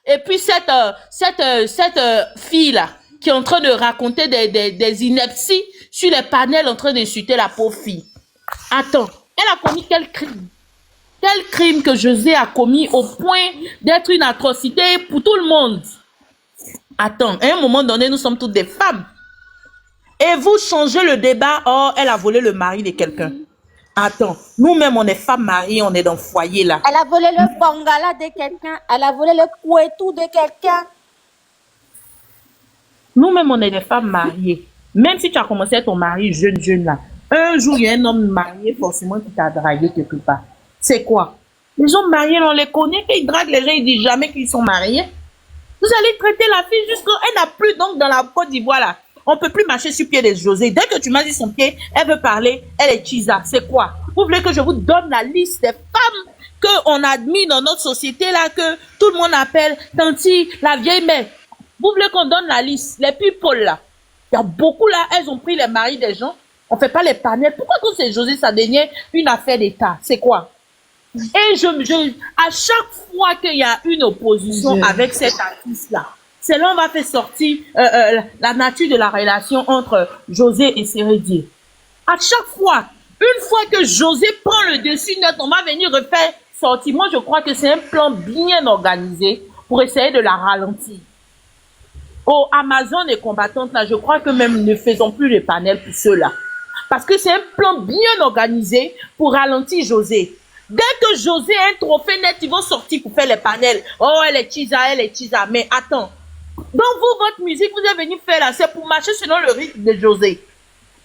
F: et puis cette fille-là, qui est en train de raconter des inepties sur les panels en train d'insulter la pauvre fille. Attends, elle a commis quel crime? Quel crime que José a commis au point d'être une atrocité pour tout le monde? Attends, à un moment donné, nous sommes toutes des femmes. Et vous changez le débat, oh, elle a volé le mari de quelqu'un. Attends, nous-mêmes, on est femmes mariées, on est dans le foyer là.
H: Elle a volé le bangala de quelqu'un. Elle a volé le couetou de quelqu'un.
F: Nous-mêmes, on est des femmes mariées. Même si tu as commencé avec ton mari jeune là, un jour, il y a un homme marié forcément qui t'a dragué quelque part. C'est quoi? Les hommes mariés, on les connaît, qu'ils draguent les gens, ils disent jamais qu'ils sont mariés. Vous allez traiter la fille jusqu'à... Elle n'a plus donc dans la Côte d'Ivoire là. On ne peut plus marcher sur pied de José. Dès que tu m'as dit son pied, elle veut parler, elle est Chiza. C'est quoi? Vous voulez que je vous donne la liste des femmes qu'on admire dans notre société là, que tout le monde appelle Tanti, la vieille mère. Vous voulez qu'on donne la liste? Les people là. Il y a beaucoup là, elles ont pris les maris des gens. On ne fait pas les panels. Pourquoi quand c'est José, ça devient une affaire d'État? C'est quoi? Et à chaque fois qu'il y a une opposition avec cet artiste-là, c'est là on va faire sortir la nature de la relation entre José et Sérédier. À chaque fois, une fois que José prend le dessus net, on va venir refaire sortir. Moi, je crois que c'est un plan bien organisé pour essayer de la ralentir. Au Amazon et combattantes, là, je crois que même ne faisons plus les panels pour ceux-là. Parce que c'est un plan bien organisé pour ralentir José. Dès que José a un trophée net, ils vont sortir pour faire les panels. Oh, elle est Chiza. Mais attends. Donc vous, votre musique, vous êtes venu faire là, c'est pour marcher selon le rythme de José.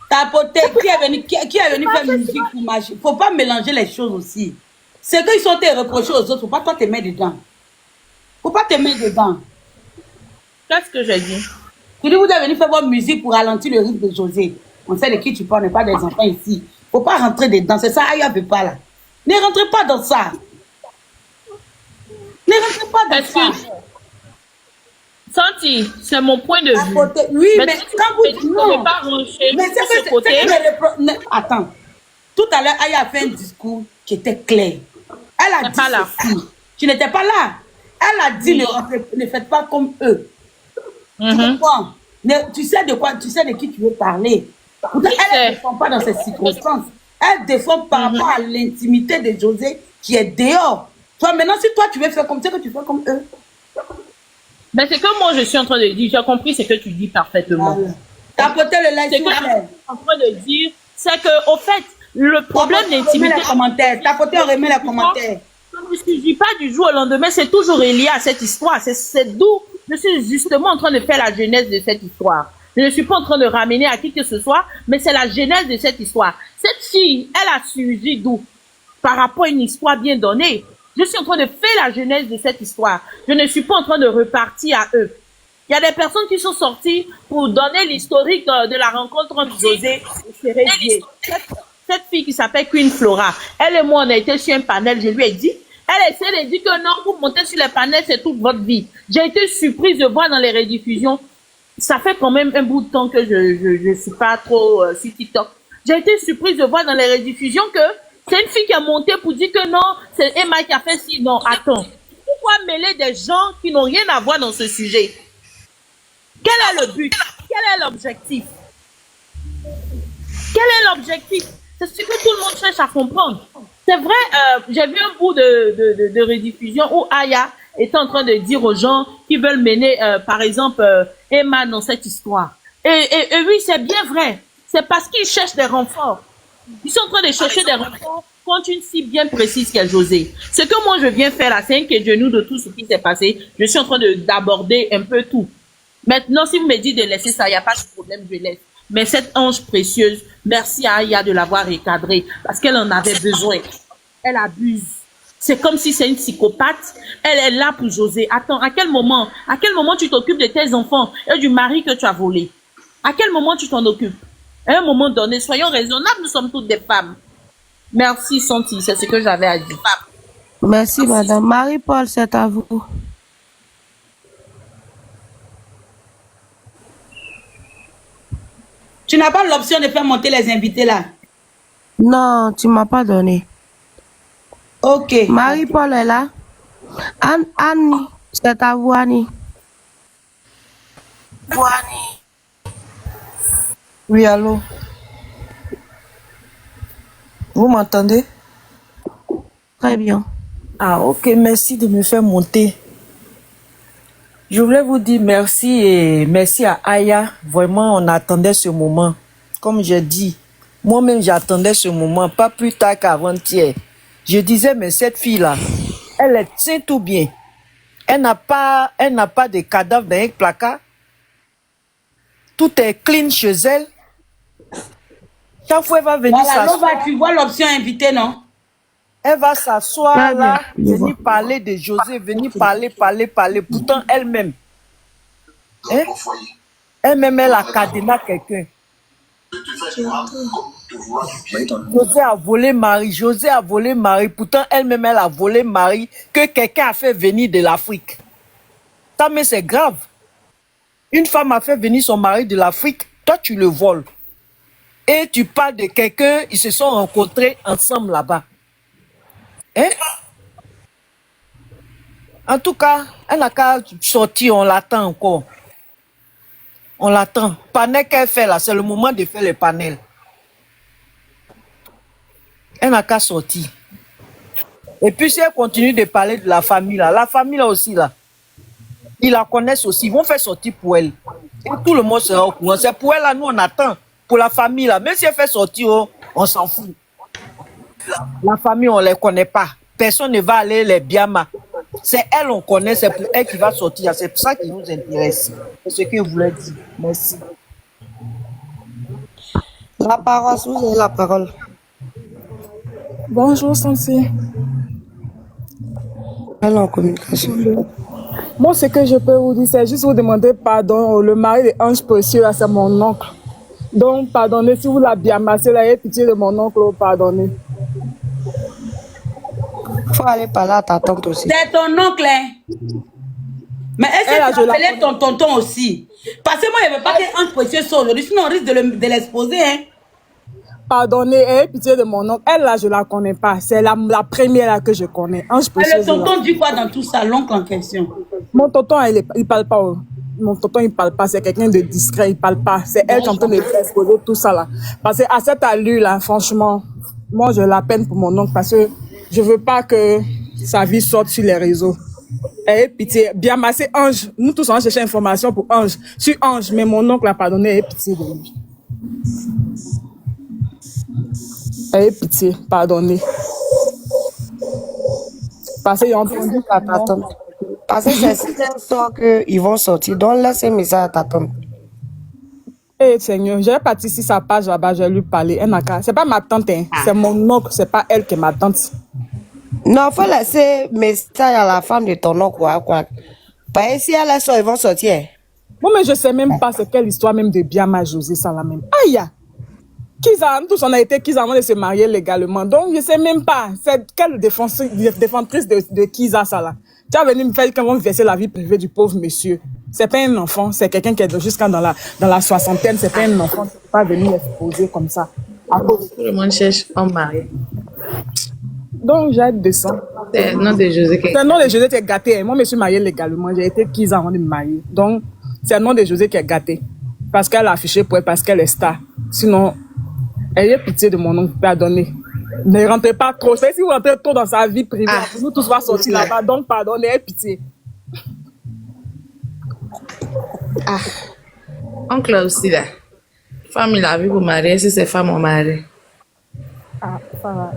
A: Tapoter, qui est venu faire musique pour marcher? Il ne faut pas mélanger les choses aussi. C'est qu'ils sont te reprochés aux autres, il ne faut pas toi te mettre dedans. Il ne faut pas te mettre dedans.
F: Qu'est-ce que j'ai dit?
A: Tu dis, vous êtes venu faire votre musique pour ralentir le rythme de José. On sait de qui tu parles, on n'est pas des enfants ici. Il ne faut pas rentrer dedans. C'est ça, Aya ne veut pas là. Ne rentrez pas dans ça. Ne rentrez pas dans ça.
F: Santi, c'est mon point de vue.
A: Oui, mais quand vous dites non.
F: Pas
A: mais c'est
F: ce côté.
A: Attends. Tout à l'heure, Aya a fait un discours qui était clair. Elle a dit
F: pas là.
A: Tu n'étais pas là. Elle a dit ne faites pas comme eux. Tu comprends? Tu sais de quoi, tu sais de qui tu veux parler. Pourtant, elle ne défend pas dans ces circonstances. Elle défend par rapport à l'intimité de José qui est dehors. Toi, maintenant, si toi, tu veux faire comme ça, que tu fais comme eux.
F: Mais c'est que moi, je suis en train de dire, j'ai compris ce que tu dis parfaitement.
A: Tapoter le like.
F: Ce que je suis en train de dire, c'est que, au fait, le problème d'intimité...
A: Tapoter, on remet les commentaires.
F: Je ne suis pas du jour au lendemain, c'est toujours lié à cette histoire. C'est d'où je suis justement en train de faire la genèse de cette histoire. Je ne suis pas en train de ramener à qui que ce soit, mais c'est la genèse de cette histoire. Cette fille, elle a suivi d'où? Par rapport à une histoire bien donnée.
G: Je suis en train de faire la genèse de cette histoire. Je ne suis pas en train de repartir à eux. Il y a des personnes qui sont sorties pour donner l'historique de la rencontre entre José et Sérédier. Cette fille qui s'appelle Queen Flora, elle et moi, on a été sur un panel, je lui ai dit, elle essaie de dire que non, vous montez sur les panels, c'est toute votre vie. J'ai été surprise de voir dans les rediffusions, ça fait quand même un bout de temps que je suis pas trop sur TikTok. J'ai été surprise de voir dans les rediffusions que c'est une fille qui a monté pour dire que non, c'est Emma qui a fait ci. Non, attends. Pourquoi mêler des gens qui n'ont rien à voir dans ce sujet? Quel est le but? Quel est l'objectif? Quel est l'objectif? C'est ce que tout le monde cherche à comprendre. C'est vrai, j'ai vu un bout de rediffusion où Aya était en train de dire aux gens qui veulent mener, par exemple, Emma dans cette histoire. Et oui, c'est bien vrai. C'est parce qu'ils cherchent des renforts. Ils sont en train de chercher des renforts contre une cible bien précise qu'est José. Ce que moi je viens faire là, c'est un genou de tout ce qui s'est passé. Je suis en train d'aborder un peu tout. Maintenant, si vous me dites de laisser ça, il n'y a pas de problème, je laisse. Mais cette ange précieuse, merci à Aya de l'avoir recadrée parce qu'elle en avait besoin. Elle abuse. C'est comme si c'est une psychopathe. Elle est là pour José. Attends, à quel moment tu t'occupes de tes enfants et du mari que tu as volé? À quel moment tu t'en occupes? À un moment donné, soyons raisonnables, nous sommes toutes des femmes. Merci, Santi, c'est ce que j'avais à dire.
Q: Merci, madame. Marie-Paul, c'est à vous.
A: Tu n'as pas l'option de faire monter les invités là?
Q: Non, tu m'as pas donné.
A: Ok.
Q: Marie-Paul est là. Annie, c'est à vous, Annie.
R: Oui, allô? Vous m'entendez?
Q: Très bien.
R: Ah, ok, merci de me faire monter. Je voulais vous dire merci et merci à Aya. Vraiment, on attendait ce moment. Comme j'ai dit, moi-même, j'attendais ce moment, pas plus tard qu'avant-hier. Je disais, mais cette fille-là, elle est sainte ou bien? Elle n'a pas de cadavre dans un placard. Tout est clean chez elle. Chaque fois, elle va venir s'asseoir.
A: Tu vois l'option invité, non?
R: Elle va s'asseoir là, venir parler de José, venir parler. Pourtant, elle-même, hein? Elle-même, elle a cadené quelqu'un. José a volé Marie. Pourtant, elle-même, elle a volé Marie que quelqu'un a fait venir de l'Afrique. Ça, mais c'est grave. Une femme a fait venir son mari de l'Afrique, toi, tu le voles. Et tu parles de quelqu'un, ils se sont rencontrés ensemble là-bas. Hein? En tout cas, elle n'a qu'à sortir, on l'attend encore. On l'attend. Panel qu'elle fait là, c'est le moment de faire le panel. Elle n'a qu'à sortir. Et puis si elle continue de parler de la famille là aussi là, ils la connaissent aussi, ils vont faire sortir pour elle. Et tout le monde sera au courant. C'est pour elle là, nous on attend. Pour la famille là, même si elle fait sortir, on s'en fout. La famille, on ne les connaît pas. Personne ne va aller les biama. C'est elle, on connaît, c'est pour elle qui va sortir. C'est pour ça qui nous intéresse. C'est ce que je voulais dire. Merci.
Q: La parole, vous avez la parole.
S: Bonjour, Sansi.
Q: Elle est en communication.
S: Moi, ce que je peux vous dire, c'est juste vous demander pardon. Le mari de Ange Précieux, là, c'est mon oncle. Donc, pardonnez, si vous l'avez bien massé, là, ayez pitié de mon oncle, pardonnez.
Q: Il faut aller parler à ta tante aussi.
A: C'est ton oncle, hein? Mais est-ce que tu appelais ton tonton aussi? Parce que moi, il ne veut pas que Ange Précieux soit aujourd'hui, sinon on risque de l'exposer, hein?
S: Pardonnez, ayez pitié de mon oncle. Elle, là, je ne la connais pas. C'est la première là, que je connais. Ange Précieux.
A: Mais le tonton dit quoi dans tout ça, l'oncle en question?
S: Mon tonton, il ne parle pas. Mon tonton, il ne parle pas. C'est quelqu'un de discret, il ne parle pas. C'est elle qui est en train de faire exposer tout ça, là. Parce qu'à cette allure, là, franchement, moi, j'ai la peine pour mon oncle parce que je ne veux pas que sa vie sorte sur les réseaux. Ayez pitié. Bien massé, Ange. Nous tous, on va chercher information pour Ange. Sur Ange, mais mon oncle a pardonné. Ayez pitié de lui. Ayez pitié, pardonnez. Parce qu'ils ont entendu
Q: à ta tante. Parce que c'est cette histoire qu'ils vont sortir. Donc, laisse un message à ta tante.
S: Eh Seigneur, j'ai parti sur sa page là-bas, je vais lui parler. C'est pas ma tante, hein. C'est mon oncle, c'est pas elle qui est ma tante.
Q: Non, faut laisser message à la femme de ton oncle, quoi. Parce que si elle sort, ils vont sortir.
S: Moi, mais je sais même pas c'est quelle histoire même de Biama José, ça là même. Aïe! Kiza, tous on a été Kiza avant de se marier légalement. Donc, je sais même pas. C'est quelle défentrice de Kiza, ça là. Tu as venu me faire comment verser la vie privée du pauvre monsieur. C'est pas un enfant, c'est quelqu'un qui est jusqu'à dans la soixantaine, c'est pas un enfant, c'est pas venu exposer comme ça.
T: Tout le monde cherche un mari.
S: Donc, j'ai hâte de ça.
T: C'est le nom de José qui est
S: C'est le nom de José qui est gâté. Moi, je me suis mariée légalement. J'ai été Kiza avant de me marier. Donc, c'est le nom de José qui est gâté. Parce qu'elle a affiché pour elle, parce qu'elle est star. Sinon, ayez pitié de mon oncle, pardonnez. Ne rentrez pas trop. C'est si vous rentrez trop dans sa vie privée, nous tous va sortir là-bas. Donc, pardonnez, ayez pitié.
T: Oncle aussi là. Femme, il a vu pour marier, si c'est femme, on marie.
S: Ah, ça va.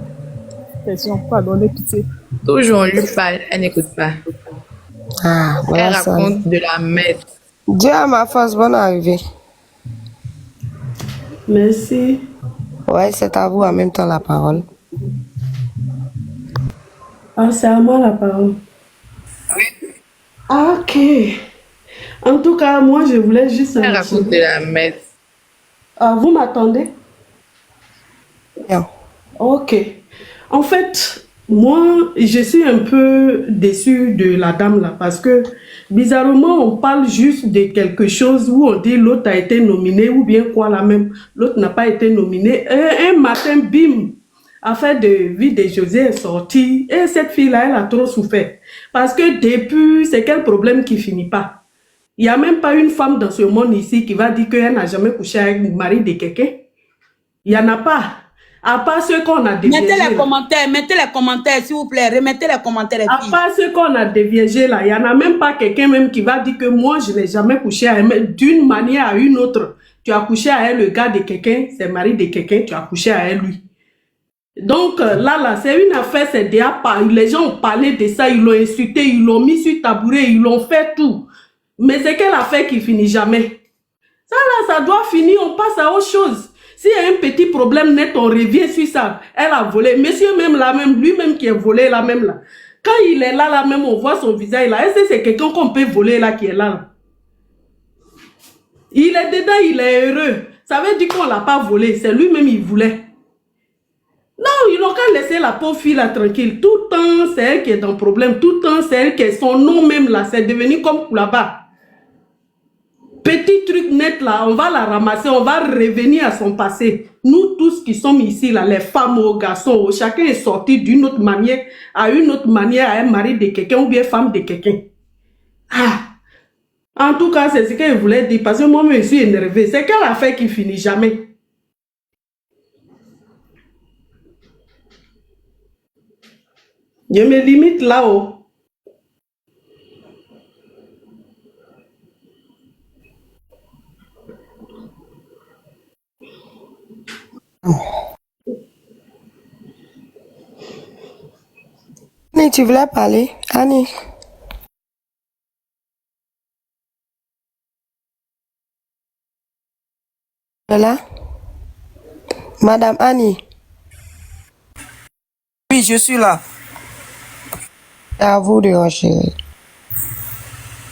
S: Question, pardonnez, pitié.
T: Toujours on lui parle, elle n'écoute pas.
Q: Ah, voilà
T: Elle
Q: ça.
T: raconte de la merde.
Q: Dieu à ma force, bonne arrivée.
U: Merci.
Q: Ouais, c'est à vous en même temps la parole.
U: Ah, c'est à moi la parole. Ah, ok. En tout cas, moi, je voulais juste...
T: Elle raconte de la merde.
U: Ah, vous m'attendez?
Q: Non.
U: Ok. En fait, moi, je suis un peu déçue de la dame là parce que, bizarrement, on parle juste de quelque chose où on dit l'autre a été nominé ou bien quoi là même. L'autre n'a pas été nominé. Et un matin, bim, affaire de vie de José est sortie et cette fille-là, elle a trop souffert. Parce que depuis, c'est quel problème qui finit pas? Il n'y a même pas une femme dans ce monde ici qui va dire qu'elle n'a jamais couché avec le mari de quelqu'un. Il n'y en a pas. À part ceux qu'on a déviégés.
A: Mettez les commentaires, s'il vous plaît. Remettez les commentaires.
U: À part ceux qu'on a déviégés là, il n'y en a même pas quelqu'un même qui va dire que moi, je n'ai jamais couché à elle. D'une manière à une autre, tu as couché à elle, le gars de quelqu'un, c'est le mari de quelqu'un, tu as couché à elle, lui. Donc là, c'est une affaire, c'est déjà pas. Les gens ont parlé de ça, ils l'ont insulté, ils l'ont mis sur tabouret, ils l'ont fait tout. Mais c'est quelle affaire qui finit jamais? Ça là, ça doit finir, on passe à autre chose. S'il y a un petit problème net, on revient sur ça. Elle a volé. Monsieur même là, même lui-même qui est volé là même là. Quand il est là, même, on voit son visage là. Est-ce que c'est quelqu'un qu'on peut voler là qui est là? Il est dedans, il est heureux. Ça veut dire qu'on l'a pas volé. C'est lui-même, il voulait. Non, ils n'ont qu'à laisser la pauvre fille là tranquille. Tout le temps, c'est elle qui est dans le problème. Tout le temps, c'est elle qui est son nom même là. C'est devenu comme là-bas. Petit truc net là, on va la ramasser, on va revenir à son passé. Nous tous qui sommes ici là, les femmes ou garçons, chacun est sorti d'une autre manière, à une autre manière, à un mari de quelqu'un ou bien femme de quelqu'un. Ah! En tout cas, c'est ce que je voulais dire, parce que moi je suis énervée. C'est quelle affaire qui finit jamais? Je me limite là-haut.
Q: Annie, tu voulais parler? Annie. Là? Madame Annie.
R: Oui, je suis là.
Q: À vous de renchérir.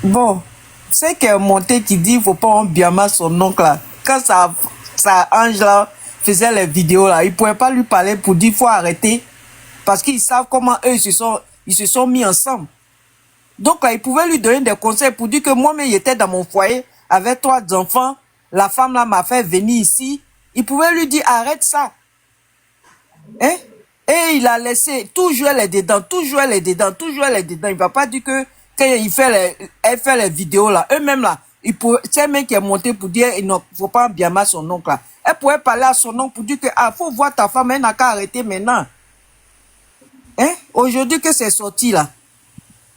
R: Bon, c'est qu'elle est montée qui dit qu'il ne faut pas en Biama son oncle là. Quand sa ange là faisait les vidéos là, il ne pouvait pas lui parler pour dire qu'il faut arrêter. Parce qu'ils savent comment eux ils se sont mis ensemble. Donc là, ils pouvaient lui donner des conseils pour dire que moi-même j'étais dans mon foyer avec 3 enfants. La femme là m'a fait venir ici. Il pouvait lui dire arrête ça. Hein? Et il a laissé toujours elle est dedans, toujours elle est dedans, toujours elle est dedans. Il ne va pas dire que quand elle fait les vidéos là, eux-mêmes là, c'est un mec qui est monté pour dire il ne faut pas Biama son oncle là. Elle pouvait parler à son oncle pour dire que faut voir ta femme, elle n'a qu'à arrêter maintenant. Hein? Aujourd'hui que c'est sorti là.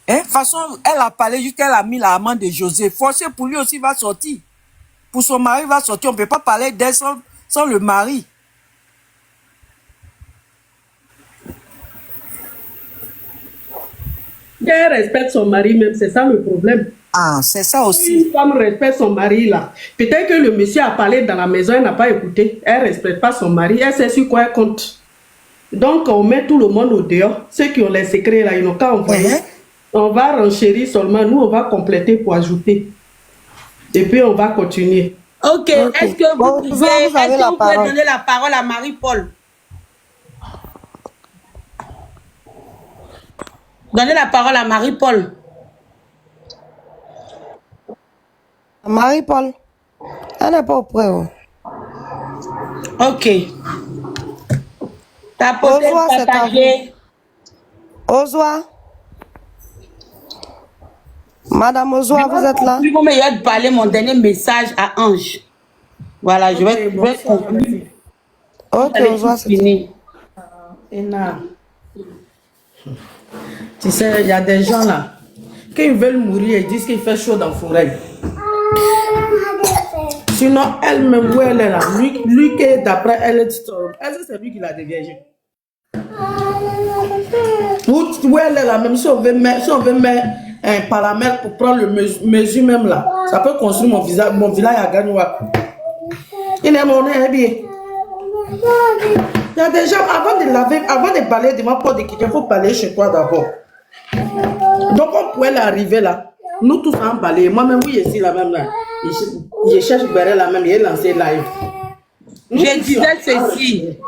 R: Hein? De toute façon, elle a parlé jusqu'à elle a mis la amende de José. Forcé pour lui aussi va sortir. Pour son mari va sortir. On ne peut pas parler d'elle sans le mari.
U: Elle respecte son mari même, c'est ça le problème.
R: Ah, c'est ça aussi.
U: Si une femme respecte son mari là, peut-être que le monsieur a parlé dans la maison, elle n'a pas écouté. Elle ne respecte pas son mari, elle sait sur quoi elle compte. Donc, on met tout le monde au dehors. Ceux qui ont les secrets là, ils n'ont qu'à envoyer. On va renchérir seulement. Nous, on va compléter pour ajouter. Et puis, on va continuer.
A: Ok. Est-ce que vous pouvez donner la parole à Marie-Paul? Donnez la parole à Marie-Paul.
Q: Marie-Paul, elle n'est pas auprès.
A: Ok. T'as posé le partager.
Q: Ozoa. Madame Ozoa, vous êtes là?
A: Puis vous meilleur de parler mon dernier message à Ange. Voilà, je vais conclure.
Q: Ok, Ozoa, c'est
U: fini. Tu sais, il y a des gens là, quand ils veulent mourir, ils disent qu'il fait chaud dans la forêt. Sinon, elle-même, où elle est là, lui qui est d'après elle, c'est lui qui l'a dégagé. Où elle est là, même si on veut mettre un paramètre pour prendre le mesure même là, ça peut construire mon village à Ganoua. Il est mon bien. Il y a des gens, avant de balayer devant le pot de quelqu'un, il faut balayer chez toi d'abord. Donc on pourrait l'arriver là, nous tous en balayer. Moi-même, oui, ici là même là, je cherche Béré là même, il est lancé live.
A: Je disais ceci.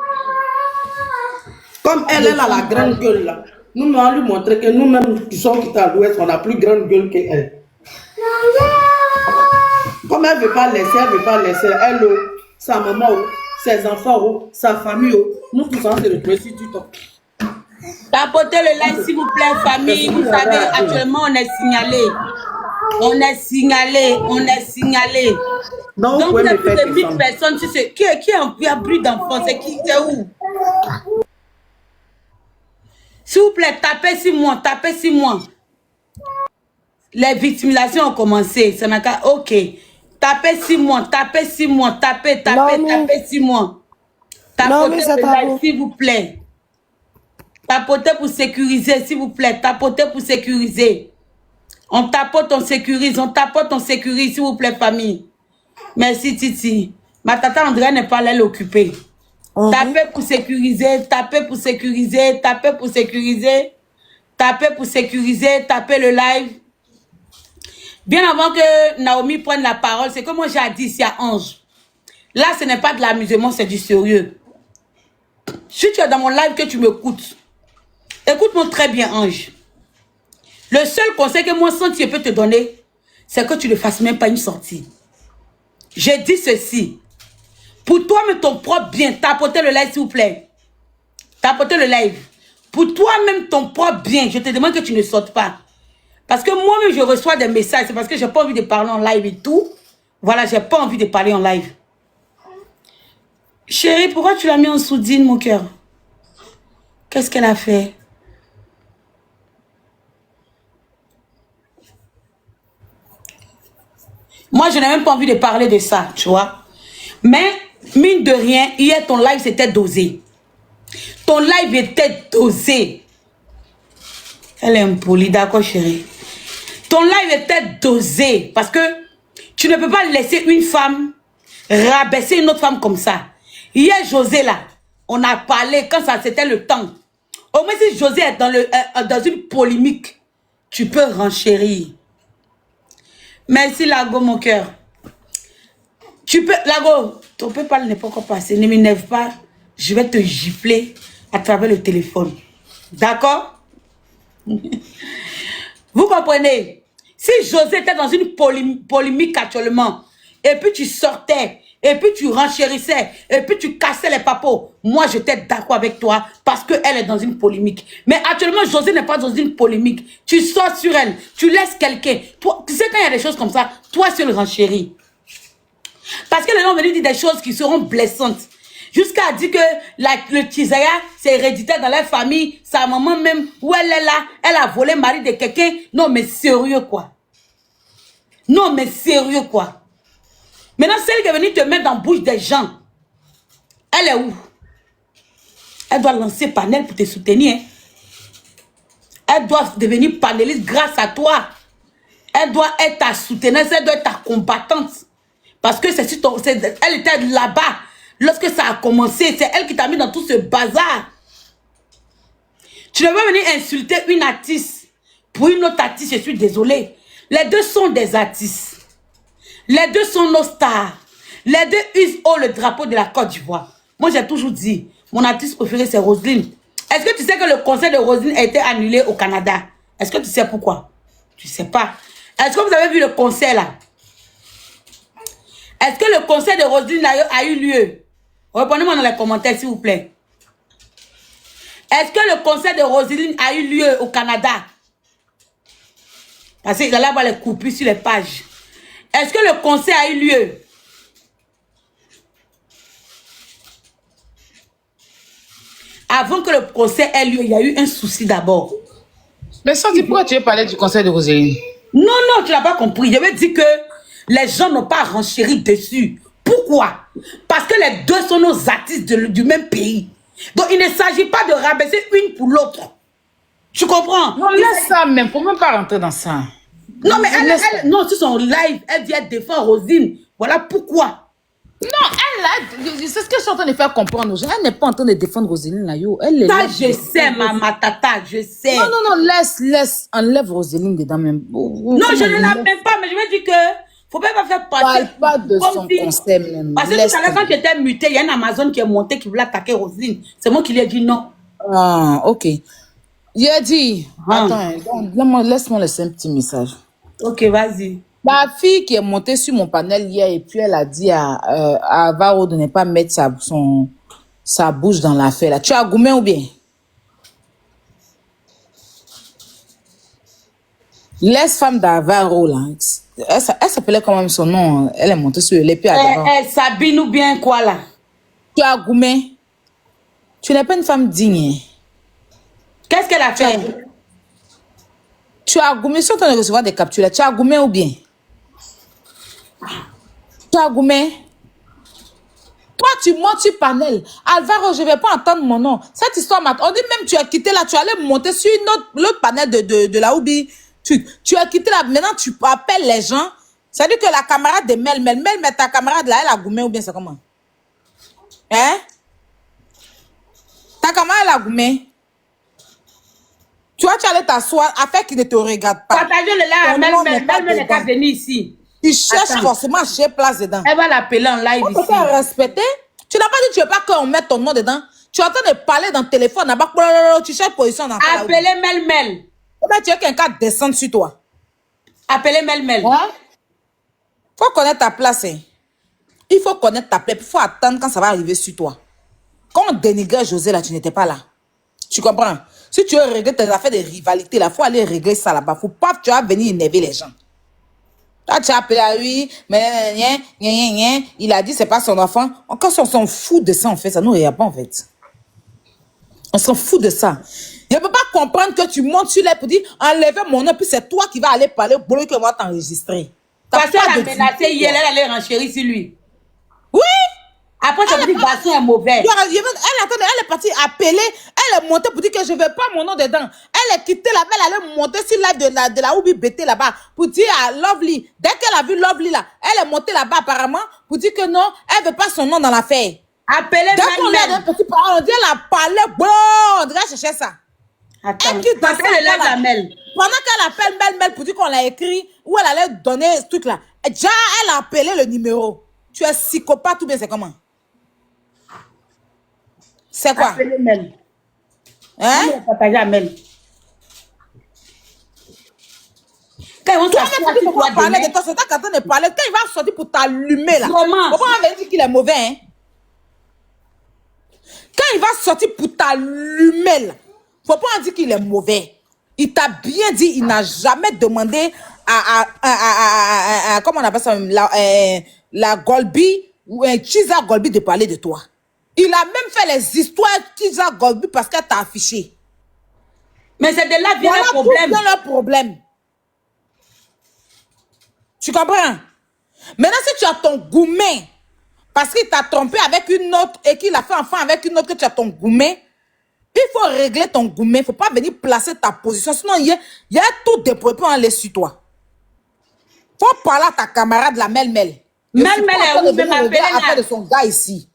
U: Comme elle est là, la grande gueule là, nous allons lui montrer que nous-mêmes qui sommes quittés à l'ouest, on a plus grande gueule qu'elle. Comme elle ne veut pas laisser, elle, sa maman, ses enfants, sa famille, nous tous on se retrouver sur du temps.
A: Tapotez le like s'il vous plaît, famille. Vous savez, actuellement on est signalé. On est signalé. Donc vous avez plus de 1000 personnes. Tu sais, qui a bruit d'enfant? C'est qui? C'est où? S'il vous plaît, tapez 6 mois. Les victimisations ont commencé. Ça n'a qu'à. Ok. Tapez 6 mois. Tapez 6 mois. Tapez 6 mois. Tapotez le like s'il vous plaît. Tapotez pour sécuriser, s'il vous plaît. Tapotez pour sécuriser. On tapote, on sécurise. S'il vous plaît, famille. Merci, Titi. Ma tata André n'est pas là l'occuper. Tapez pour sécuriser, tapez le live. Bien avant que Naomi prenne la parole, c'est comme moi j'ai dit ici à Ange. Là, ce n'est pas de l'amusement, c'est du sérieux. Si tu es dans mon live que tu m'écoutes, écoute-moi très bien, Ange. Le seul conseil que moi, Santi, peux te donner, c'est que tu ne fasses même pas une sortie. J'ai dit ceci. Pour toi-même, ton propre bien, tapotez le live, s'il vous plaît. Tapotez le live. Pour toi-même, ton propre bien, je te demande que tu ne sortes pas. Parce que moi-même, je reçois des messages. C'est parce que je n'ai pas envie de parler en live et tout. Voilà, je n'ai pas envie de parler en live. Chérie, pourquoi tu l'as mis en sourdine, mon cœur? Qu'est-ce qu'elle a fait? Moi, je n'ai même pas envie de parler de ça, tu vois. Mais, mine de rien, hier, ton live, c'était dosé. Ton live était dosé. Elle est impolie, d'accord, chérie. Ton live était dosé. Parce que tu ne peux pas laisser une femme rabaisser une autre femme comme ça. Hier, José, là, on a parlé quand ça c'était le temps. Au moins, si José est dans une polémique, tu peux renchérir. Merci, Lago, mon cœur. Tu peux, Lago, ton PayPal n'est pas encore passé. Ne m'énerve pas. Je vais te gifler à travers le téléphone. D'accord? Vous comprenez? Si José était dans une polémique actuellement, et puis tu sortais, et puis tu renchérissais, et puis tu cassais les papos, moi j'étais d'accord avec toi parce qu'elle est dans une polémique. Mais actuellement, José n'est pas dans une polémique. Tu sors sur elle, tu laisses quelqu'un. Toi, tu sais, quand il y a des choses comme ça, toi seul renchéris. Parce que les gens vont venir dire des choses qui seront blessantes. Jusqu'à dire que le Tizaya, c'est héréditaire dans la famille. Sa maman même, où elle est là, elle a volé le mari de quelqu'un. Non, mais sérieux quoi. Non, mais sérieux quoi. Maintenant, celle qui est venue te mettre dans la bouche des gens, elle est où? Elle doit lancer panel pour te soutenir. Elle doit devenir panéliste grâce à toi. Elle doit être ta souteneuse, elle doit être ta combattante. Parce que elle était là-bas. Lorsque ça a commencé, c'est elle qui t'a mis dans tout ce bazar. Tu ne peux venir insulter une artiste pour une autre artiste, je suis désolée. Les deux sont des artistes. Les deux sont nos stars. Les deux usent le drapeau de la Côte d'Ivoire. Moi, j'ai toujours dit, mon artiste préféré, c'est Roselyne. Est-ce que tu sais que le concert de Roselyne a été annulé au Canada? Est-ce que tu sais pourquoi? Tu ne sais pas. Est-ce que vous avez vu le concert là? Est-ce que le concert de Roselyne a eu lieu? Répondez-moi dans les commentaires, s'il vous plaît. Est-ce que le concert de Roselyne a eu lieu au Canada? Parce qu'il allait avoir les coupures sur les pages. Est-ce que le concert a eu lieu? Avant que le concert ait lieu, il y a eu un souci d'abord.
P: Mais ça, c'est pourquoi tu veux parler du concert de Roselyne?
A: Non, non, tu n'as pas compris. Je veux dire que les gens n'ont pas renchéri dessus. Pourquoi? Parce que les deux sont nos artistes du même pays. Donc, il ne s'agit pas de rabaisser une pour l'autre. Tu comprends?
P: Non, laisse ça même. Faut même pas rentrer dans ça.
A: Non, mais elle non, sur son live, elle dit elle défend Roselyne. Voilà pourquoi.
P: Non, c'est ce que je suis en train de faire comprendre aux gens. Elle n'est pas en train de défendre Roselyne là, yo. Elle
A: ça, je sais, ma tata, je sais.
P: Non, non, non, laisse, enlève Roselyne dedans même.
A: Non, je ne la mets pas, mais je veux dire que faut pas faire passer.
P: Parle pas de son concept même.
A: Parce que tout à l'heure, quand j'étais mutée, il y a une Amazon qui est montée qui voulait attaquer Roselyne. C'est moi qui lui ai dit non.
P: Ah, ok. Il a dit, attends, laisse-moi laisser un petit message.
A: Ok, vas-y.
P: La fille qui est montée sur mon panel hier et puis elle a dit à Varo de ne pas mettre sa bouche dans l'affaire là. Tu as goumé ou bien? Laisse femme d'Avaro là. Elle s'appelait quand même son nom. Elle est montée sur l'épée à devant.
A: Elle Sabine ou bien quoi là?
P: Tu as goumé. Tu n'es pas une femme digne.
A: Qu'est-ce qu'elle a fait?
P: Tu as goumé, si on train de recevoir des captures là, tu as goumé ou bien? Tu as goumé? Toi, tu montes sur panel. Alvaro, je ne vais pas entendre mon nom. Cette histoire, on dit même tu as quitté là, tu allais monter sur l'autre panel de la Oubi. Tu as quitté là, maintenant tu appelles les gens. C'est-à-dire que la camarade de Mel, mais ta camarade là, elle a goumé ou bien c'est comment? Hein? Ta camarade, elle a goumé. Tu vois, tu allais t'asseoir afin qu'il ne te regarde pas.
A: Partagez-le là, Mel n'est pas venue ici.
P: Tu cherches forcément à chercher place dedans.
A: Elle va l'appeler en live ici.
P: On peut respecter. Tu n'as pas dit que tu veux pas qu'on mette ton nom dedans. Tu es en train de parler dans le téléphone. Tu cherches position dans ta
A: appelez Mel.
P: Tu veux qu'un gars descende sur toi.
A: Appelez Mel.
P: Faut connaître ta place. Hein. Il faut connaître ta place. Il faut attendre quand ça va arriver sur toi. Quand on dénigrait José là, tu n'étais pas là. Tu comprends? Si tu veux régler tes affaires de rivalité là, il faut aller régler ça là-bas. Faut pas que tu vas venir énerver les gens. Là, tu as appelé à lui, mais il a dit c'est pas son enfant. Encore on s'en fout de ça en fait, ça nous regarde pas en fait. On s'en fout de ça. Je ne peux pas comprendre que tu montes sur les pour dire enlevez mon nom, puis c'est toi qui vas aller parler pour que moi t'enregistrer.
A: Parce qu'elle a menacé hier, elle allait renchérir sur lui.
P: Oui!
A: Après, ça veut dire que le garçon est mauvais.
P: Elle est partie appeler, elle est montée pour dire que je ne veux pas mon nom dedans. Elle est quittée là-bas, elle allait monter sur live de la Oubi BT là-bas pour dire à Lovely. Dès qu'elle a vu Lovely là, elle est montée là-bas apparemment pour dire que non, elle ne veut pas son nom dans l'affaire.
A: Appelez
P: Dès qu'on lui a donné un petit parole, on dit elle a parlé, bon, on dirait chercher ça.
A: Attends, pendant
P: qu'elle appelle Mel pour dire qu'on l'a écrit, ou elle allait donner ce truc là. Déjà, elle a appelé le numéro. Tu es psychopathe ou bien c'est comment? C'est quoi?
A: Appelez Mel.
P: Hein?
A: Partagez à Mel. Quand ils vont
P: parler de toi, c'est toi qui attends de parler. Quand il va sortir pour t'allumer là.
A: Comment?
P: Pourquoi on va dire qu'il est mauvais, hein? Quand il va sortir pour t'allumer là, faut pas en dire qu'il est mauvais. Il t'a bien dit, il n'a jamais demandé à comment on appelle ça, la Golby ou un Chiza Golby de parler de toi. Il a même fait les histoires Chiza Golby parce qu'elle t'a affiché.
A: Mais c'est de là vient le problème.
P: Voilà le problème. Tu comprends? Maintenant, si tu as ton gourmet, parce qu'il t'a trompé avec une autre et qu'il a fait enfant avec une autre, que tu as ton gourmet, il faut régler ton gourmet. Il ne faut pas venir placer ta position. Sinon, il y a tout des propos en laisse sur toi. Il faut parler à ta camarade, la Mel.
A: Mel est où?
P: Après de son gars ici.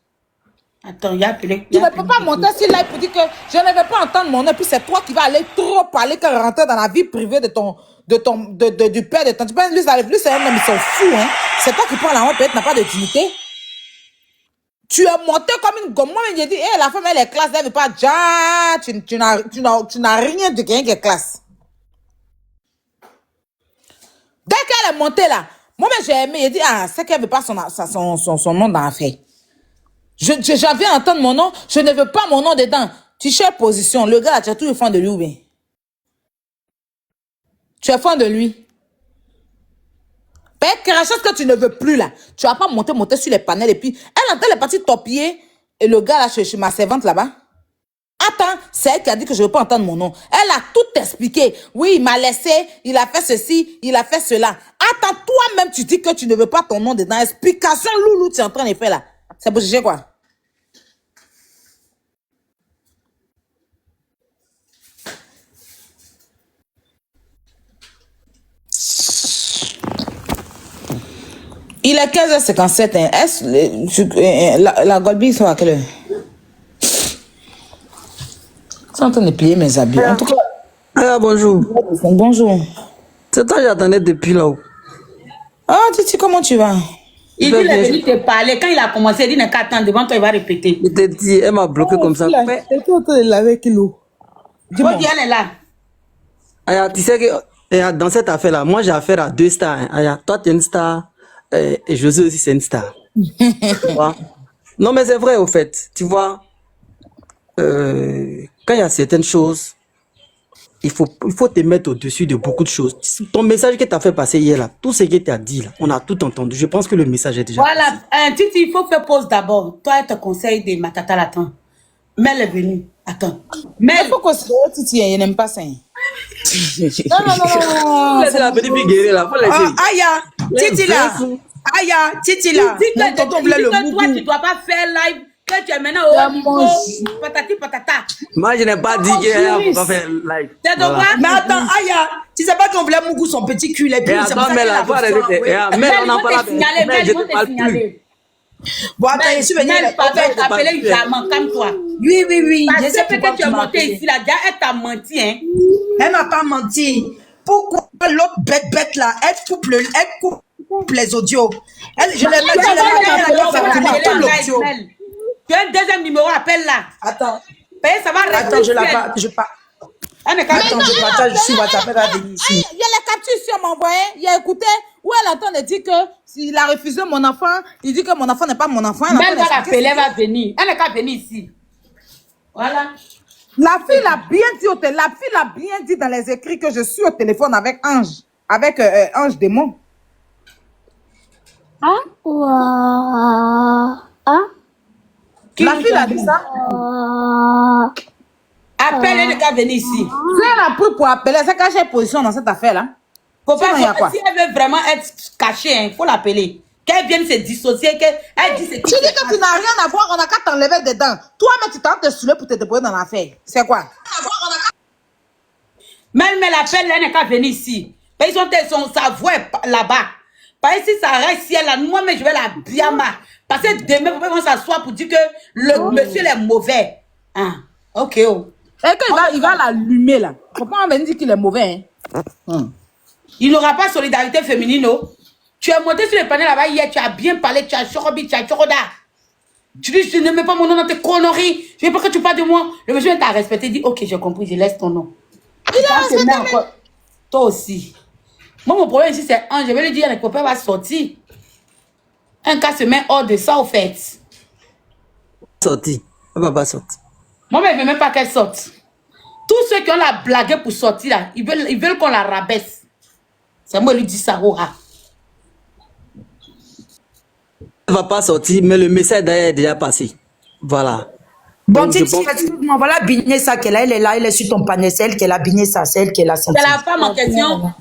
A: Attends, il y a appelé.
B: Tu ne peux pas monter sur live pour dire que je ne vais pas entendre mon nom, puis c'est toi qui vas aller trop parler quand rentrer dans la vie privée du père de ton. Tu penses, lui, c'est un homme, ils sont fous, hein. C'est toi qui prends la honte, peut-être n'a pas de dignité. Tu es monté comme une gomme. Moi, j'ai dit, hey, la femme, elle est classe, elle ne veut pas. Tu n'as rien de quelqu'un qui est classe. Dès qu'elle est montée là, moi, j'ai aimé, j'ai dit, ah, c'est qu'elle ne veut pas son nom dans l'affaire. J'avais entendre mon nom, je ne veux pas mon nom dedans. Tu cherches position. Le gars, là, tu es toujours fan de lui ou bien? Tu es fan de lui. Quelque chose que tu ne veux plus là. Tu vas pas monter sur les panels et puis elle est partie torpiller et le gars là chez ma servante là-bas. Attends, c'est elle qui a dit que je ne veux pas entendre mon nom. Elle a tout expliqué. Oui, il m'a laissé, il a fait ceci, il a fait cela. Attends, toi-même tu dis que tu ne veux pas ton nom dedans. Explication loulou tu es en train de faire là. C'est pour juger quoi? Il est 15h57. Hein. La Golby sont à quelle heure? Je suis en train de plier mes habits. En tout cas.
O: Ah, bonjour.
B: Bonjour.
O: C'est toi que j'attendais depuis là-haut.
B: Ah, Titi, comment tu vas?
A: Il dit, il est venu te parler. Quand il a commencé, il dit, n'a qu'à attendre devant toi, il va répéter.
O: Il t'a dit, elle m'a bloqué comme ça.
S: Elle était en train de laver kilo.
A: Dis-moi. Elle est là.
O: Aya, tu sais que dans cette affaire-là, moi j'ai affaire à 2 stars. Hein. Aya, toi tu es une star et José aussi c'est une star. Tu vois? Non mais c'est vrai au fait. Tu vois, quand il y a certaines choses, il faut te mettre au-dessus de beaucoup de choses. Ton message que tu as fait passer hier là, tout ce que tu as dit là, on a tout entendu. Je pense que le message est déjà
A: voilà, Titi, il faut faire pause d'abord. Toi, elle te conseille de ma tata l'attend. Mais elle est venue. Attends.
B: Mais il faut considérer Titi, il n'aime pas ça. Non.
O: C'est la petite fille guérie là, faut laisser.
E: Aya, Titi là. Aya, Titi là.
A: Il dit que toi, tu dois pas faire live. Que tu es maintenant au niveau patati patata.
O: Moi, je n'ai pas dit qu'elle ne pas faire live.
E: Voilà. Mais attends, Aya, tu sais pas qu'on voulait Mougou son petit cul. Et puis, c'est pour ça qu'elle a besoin.
O: Mais on en parle. Mais je te parle plus.
E: Bon, attends, je suis venue.
A: Appeler Jaman, calme-toi.
E: Oui.
A: Parce que peut-être tu es monté ici, là, elle t'a menti, hein.
E: Elle m'a pas menti. Pourquoi l'autre bête là, elle coupe les audios. Je l'ai mis, elle a fait tout l'audio.
A: Tu as un deuxième numéro, appelle-la.
E: Attends.
A: Ça va rester.
E: Attends, je partage sur WhatsApp, elle va venir ici.
B: Il y a les captures sur mon envoyé. Il a écouté où elle entend de dire que s'il a refusé mon enfant, il dit que mon enfant n'est pas mon enfant.
A: Elle va l'appeler, elle va venir. Elle n'est qu'à venir ici. Voilà.
B: La fille l'a bien dit dans les écrits que je suis au téléphone avec Ange. Avec Ange Démon.
H: Hein? Hein?
B: La fille a dit ça.
A: Appelle, elle n'est qu'à venir ici.
B: Si elle a pris pour appeler, c'est cachée position dans cette affaire-là.
A: Si elle veut vraiment être cachée, il faut l'appeler. Qu'elle vienne se dissocier, qu'elle dit c'est qui.
B: Tu dis que tu n'as rien à voir, on n'a qu'à t'enlever dedans. Toi-même, tu t'en te saouler pour te débrouiller dans l'affaire. C'est quoi?
A: Même l'appelle, elle n'est qu'à venir ici. Ils ont sa voix là-bas. Parce que si ça reste ici, moi-même, je vais la biama. Parce que demain, vous pouvez s'asseoir pour dire que le monsieur est mauvais. Ah, ok. Oh.
B: Et qu'il va l'allumer là. Faut pas me dire qu'il est mauvais. Hein.
A: Il n'aura pas solidarité féminine, non? Tu es monté sur le panel là-bas hier, tu as bien parlé, tu as chorobi, tu as choroda. Tu dis, je ne mets pas mon nom dans tes conneries. Je veux pas que tu parles de moi. Le monsieur t'a respecté, dit, ok, j'ai compris, je laisse ton nom. Il a respecté encore. Toi aussi. Moi, mon problème ici, c'est un, je vais lui dire, le copain va sortir. Un cas se met hors de ça, au fait.
O: Sorti. Elle va pas sortir.
A: Moi, mais je ne veux même pas qu'elle sorte. Tous ceux qui ont la blague pour sortir, là, ils veulent qu'on la rabaisse. C'est moi qui lui dis ça, Roha.
O: Elle va pas sortir, mais le message d'ailleurs est déjà passé. Voilà.
E: Bon, Titi, excuse-moi, voilà Bignessa qu'elle a, elle est là, elle est sur ton panel, c'est elle qui a Bignessa, ça, c'est elle qui est là.
A: C'est la femme en question?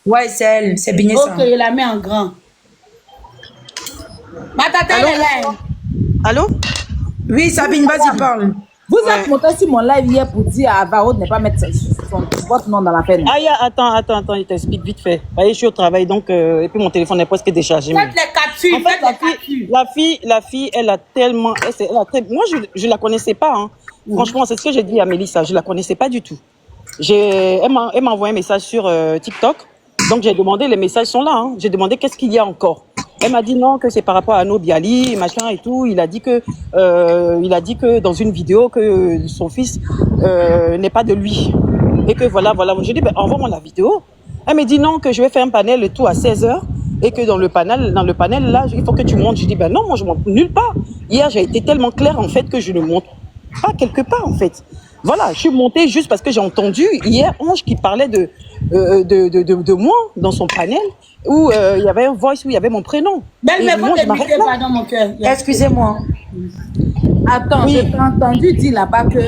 E: Ouais, c'est elle, c'est Bignessa.
A: Ok, je la mets en grand. Ma tata, elle est là.
O: Allô?
E: Oui, Sabine, vas-y, parle.
B: Vous êtes monté sur mon live hier pour dire à Varro de ne pas mettre votre nom dans la peine.
G: Attends, je t'explique vite fait. Je suis au travail, donc, et puis mon téléphone est presque déchargé.
A: Faites les captures,
R: En fait,
A: faites des captures.
R: la fille, elle a tellement, moi, je la connaissais pas, hein. Franchement, c'est ce que j'ai dit à Mélissa, je la connaissais pas du tout. Elle m'a envoyé un message sur TikTok, donc j'ai demandé, les messages sont là, hein. J'ai demandé qu'est-ce qu'il y a encore. Elle m'a dit non, que c'est par rapport à Ano Biali, machin et tout. Il a dit que dans une vidéo que son fils n'est pas de lui. Et que voilà. Je dis, ben, envoie-moi la vidéo. Elle me dit non, que je vais faire un panel et tout à 16h. Et que dans le panel, là, il faut que tu montes. Je dis, ben non, moi, je monte nulle part. Hier, j'ai été tellement claire, en fait, que je ne monte pas quelque part, en fait. Voilà, je suis montée juste parce que j'ai entendu hier Ange qui parlait de moi dans son panel où il y avait un voice où il y avait mon prénom.
A: Mais
R: moi, je m'arrête là.
A: pardon, mon cœur.
D: Excusez-moi. Attends,
R: Oui.
D: j'ai entendu dire là-bas que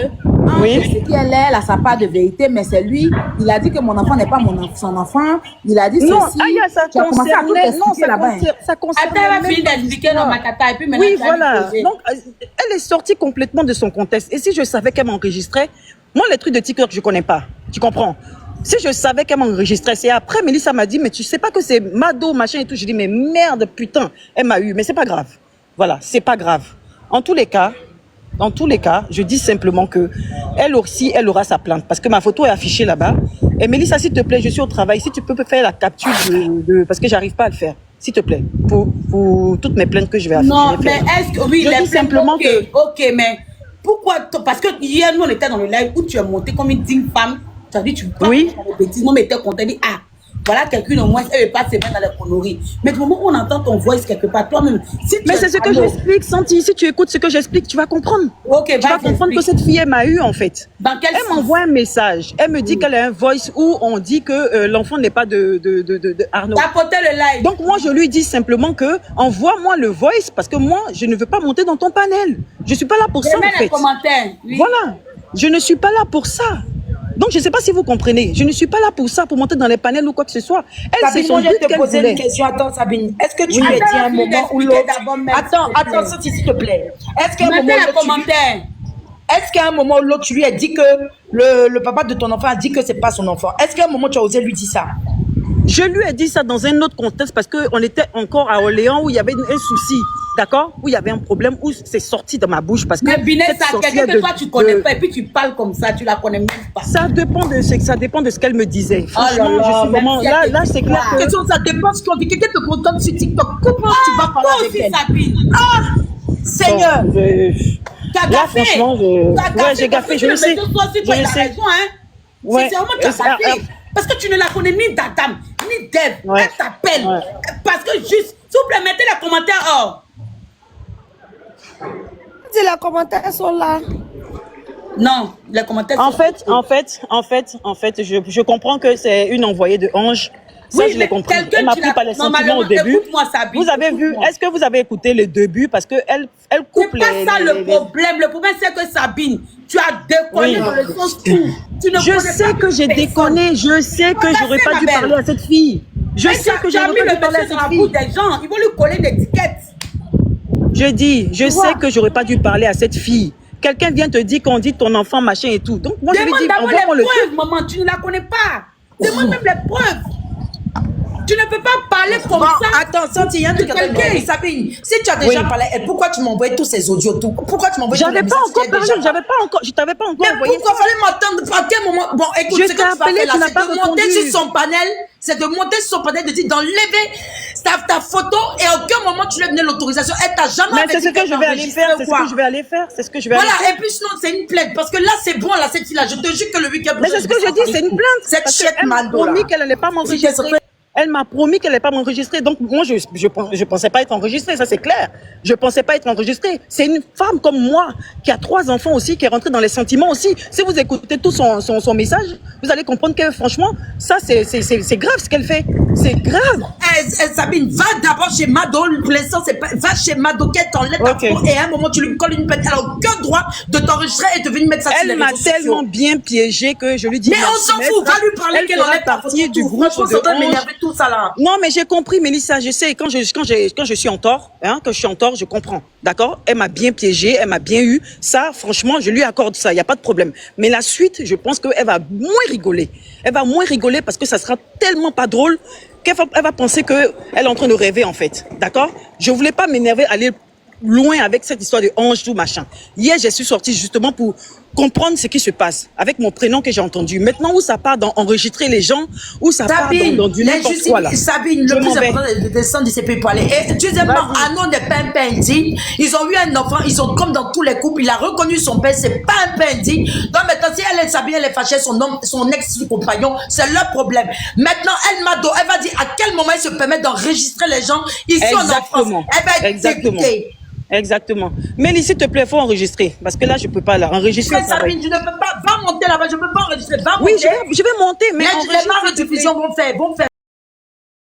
R: Oui.
D: ce qu'elle est, elle a sa part de vérité, mais c'est lui. Il a dit que mon enfant n'est pas son enfant. Il a dit
R: Non,
D: ceci.
R: Aya, ça
D: Tu as commencé à tout
R: concernait, non,
D: expliquer là-bas.
R: ça concernait
A: Attends, elle va
R: même
A: finir
R: pas
A: d'expliquer dans ma tata et puis maintenant
R: Oui,
A: tu vas lui
R: voilà.
A: poser.
R: Donc, elle est sortie complètement de son contexte. Et si je savais qu'elle m'enregistrait, moi, les trucs de TikTok, je connais pas. Tu comprends? Si je savais qu'elle m'enregistrait, c'est après, Mélissa m'a dit, mais tu sais pas que c'est Mado, machin et tout. Je dis, mais merde, putain, elle m'a eu. Mais c'est pas grave. Voilà, c'est pas grave. En tous les cas, je dis simplement que elle aussi, elle aura sa plainte. Parce que ma photo est affichée là-bas. Et Mélissa, s'il te plaît, je suis au travail. Si tu peux faire la capture parce que j'arrive pas à le faire. S'il te plaît. Pour toutes mes plaintes que je vais afficher.
A: Non, mais est-ce que oui,
R: je
A: les
R: dis simplement
A: plaintes,
R: que.
A: ok, mais pourquoi parce que hier nous on était dans le live où tu es monté comme une digne femme, tu as dit tu parles
R: Oui.
A: des bêtises, moi j'étais content, dit ah voilà quelqu'un au moins elle veut pas se mettre dans les conneries. Mais du moment où on entend ton voice quelque part, toi-même, si tu
R: Mais
A: es
R: c'est ce que
A: amour-
R: j'explique, Santi. Si tu écoutes ce que j'explique, tu vas comprendre.
A: Ok,
R: tu vas comprendre que cette fille, elle m'a eu en fait.
A: Dans quel
R: Elle m'envoie un message. Elle me dit qu'elle a un voice où on dit que l'enfant n'est pas de Arnaud.
A: Tapoter le live.
R: Donc moi, je lui dis simplement que envoie-moi le voice parce que moi, je ne veux pas monter dans ton panel. Je suis pas là pour ça en
A: mets les
R: fait.
A: commentaires. Oui.
R: Voilà. Je ne suis pas là pour ça. Donc, je ne sais pas si vous comprenez. Je ne suis pas là pour ça, pour monter dans les panels ou quoi que ce soit. Elle, c'est
D: Sabine,
R: son
D: moi, je
R: but
D: vais te
R: qu'elle
D: poser
R: voulait.
D: une question. Attends, Sabine. Est-ce que tu
R: Oui.
D: lui as dit
A: Attends,
D: un moment ou
A: expliquer
D: l'autre
A: d'abord, même,
D: Attends, Santi, s'il te plaît. Est-ce qu'à un
A: Mettez
D: moment
A: les
D: ou l'autre,
A: commentaires.
D: est-ce qu'à un moment ou l'autre, tu lui as dit que le papa de ton enfant a dit que c'est pas son enfant? Est-ce qu'à un moment, tu as osé lui dire ça?
R: Je lui ai dit ça dans un autre contexte parce qu'on était encore à Orléans où il y avait un souci, d'accord? Où il y avait un problème, où c'est sorti de ma bouche parce que...
A: Mais Binet,
R: cette
A: ça
R: sorcière
A: quelqu'un que toi tu connais
R: de-
A: pas et puis tu parles comme ça, tu la connais même pas.
R: Ça dépend de ce qu'elle me disait. Franchement,
A: Oh là là,
R: je suis vraiment...
A: même si elle
R: Là,
A: te
R: c'est clair que...
D: Question, ça dépend ce qu'on dit. Quelqu'un te contente sur TikTok. Comment tu vas parler
A: Toi
D: avec
A: aussi,
D: elle?
A: Sabine.
D: Ah, Seigneur.
R: Bon,
A: T'as
R: Là,
A: gaffé.
R: franchement,
A: T'as
R: j'ai gaffé, je le sais.
A: Toi aussi, toi,
R: Je le
A: t'as
R: sais.
A: raison, hein.
R: Ouais.
A: Sincèrement, tu as
R: Et ça,
A: gaffé. Parce que tu ne la connais ni d'Adam, ni d'Ève.
R: Ouais.
A: Elle t'appelle.
R: Ouais.
A: Parce que juste, s'il vous plaît, mettez les commentaires hors.
Q: Dis, les commentaires sont là.
A: Non, les commentaires
R: En
A: sont...
R: fait, je comprends que c'est une envoyée de Ange. Ça,
A: Oui,
R: je
A: mais
R: l'ai compris.
A: quelqu'un
R: Elle m'a
A: qui
R: pris
A: l'a-
R: par les
A: Non,
R: sentiments au
A: malheureusement,
R: début.
A: écoute-moi, Sabine,
R: Vous avez vu,
A: écoute-moi.
R: est-ce que vous avez écouté le début? Parce que elle coupe
A: C'est pas ça le problème. Le problème, c'est que Sabine, tu as déconné
R: Oui.
A: dans le sens où tu ne
R: Je
A: connais
R: sais
A: pas
R: que j'ai
A: personne.
R: déconné. Je sais que
A: Regarde,
R: j'aurais
A: c'est
R: pas
A: ma
R: dû
A: belle.
R: parler à cette fille. Je
A: Mais
R: sais que
A: tu as
R: j'aurais
A: mis
R: pas
A: le
R: dû parler à
A: monsieur dans
R: cette
A: la bouche
R: fille.
A: des gens. Ils vont lui coller des étiquettes.
R: Je
A: Tu vois.
R: sais que j'aurais pas dû parler à cette fille. Quelqu'un vient te dire qu'on dit ton enfant machin et tout. Donc moi je lui
A: Demande
R: dis
A: d'abord
R: envoie-moi
A: les
R: le truc.
A: preuves, maman. Tu ne la connais pas. Demande même les preuves. Tu ne peux pas parler comme
D: Bon,
A: ça.
D: attends, Santi, il y a un truc à te
A: Quelqu'un.
D: demander. Sabine, si tu as déjà
R: Oui.
D: parlé à elle, pourquoi tu m'as envoyé tous ces audios, tout? Pourquoi tu m'as envoyé tous les
R: J'avais pas
D: messages
R: encore
D: que tu as
R: parlé,
D: déjà
R: je t'avais pas encore
D: Mais
R: envoyé
D: pourquoi
R: ça.
D: fallait m'attendre? À quel moment? Bon, écoute,
R: Je
D: ce que
R: t'ai
D: tu vas
R: appelé,
D: faire là,
R: tu n'as
D: c'est
R: pas
D: de monter
R: répondu.
D: sur son panel, c'est de monter sur son panel, d'enlever ta photo et à aucun moment tu lui as donné l'autorisation. Elle t'a jamais
R: Mais c'est
D: averti
R: ce que
D: qu'elle
R: je vais aller
D: t'enregistrait
R: faire,
D: ou
R: c'est ce
D: quoi?
R: que je vais aller faire, c'est ce que je vais aller
D: Voilà,
R: faire.
D: et puis sinon, c'est une plainte. Parce que là, c'est bon, là, cette fille-là. Je te jure que le week-end
R: Mais c'est ce que je dis, c'est une plainte.
D: Cette
R: Parce
D: chiette
R: qu'elle m'a
D: Mado, là.
R: promis qu'elle n'allait pas m'enregistrer. Elle m'a promis qu'elle n'allait pas m'enregistrer. Donc, moi, je pensais pas être enregistrée, ça c'est clair. Je pensais pas être enregistrée. C'est une femme comme moi, qui a 3 enfants aussi, qui est rentrée dans les sentiments aussi. Si vous écoutez tout son message, vous allez comprendre que, franchement, ça, c'est grave ce qu'elle fait. C'est grave.
D: Sabine, va d'abord chez Mado. Pour l'instant, c'est pas. Va chez Mado, qu'elle t'enlève ta photo et à un moment, tu lui colles une plainte. Elle a aucun droit de t'enregistrer et de venir mettre ça sur les
R: Elle m'a
D: réseaux sociaux.
R: tellement bien piégée que je lui dis.
D: Mais on s'en fout, va lui parler qu'elle enlève ta photo.
R: du groupe
D: Franchement,
R: de
D: ça doit
R: 11.
D: m'énerver tous tout ça là.
R: Non, mais j'ai compris, Mélissa, je sais, quand je suis en tort, je comprends, d'accord? Elle m'a bien piégé, elle m'a bien eu. Ça, franchement, je lui accorde ça, il n'y a pas de problème. Mais la suite, je pense qu'elle va moins rigoler. Elle va moins rigoler parce que ça sera tellement pas drôle qu'elle va penser qu'elle est en train de rêver, en fait, d'accord? Je voulais pas m'énerver, aller loin avec cette histoire de ange, tout machin. Hier, je suis sortie justement pour comprendre ce qui se passe avec mon prénom que j'ai entendu. Maintenant, où ça part dans enregistrer les gens, où ça part dans du n'importe quoi là.
D: Sabine, le plus important est de descendre de ces pays pour aller. Et deuxièmement, à nom de Pimpendi, ils ont eu un enfant, ils sont comme dans tous les couples, il a reconnu son père, c'est pas un Pimpendi. Donc maintenant, si elle est Sabine, elle est fâchée, son ex-compagnon, c'est leur problème. Maintenant, elle va dire à quel moment elle se permet d'enregistrer les gens ici en France. Elle va être dégoûtée.
R: Exactement. Mais s'il te plaît, il faut enregistrer. Parce que là, je ne peux pas enregistrer.
D: Mais Sabine, tu ne peux pas. Va monter là-bas, je ne peux pas enregistrer. Va
R: oui,
D: monter.
R: je vais monter. Mais
D: les barres de diffusion vont faire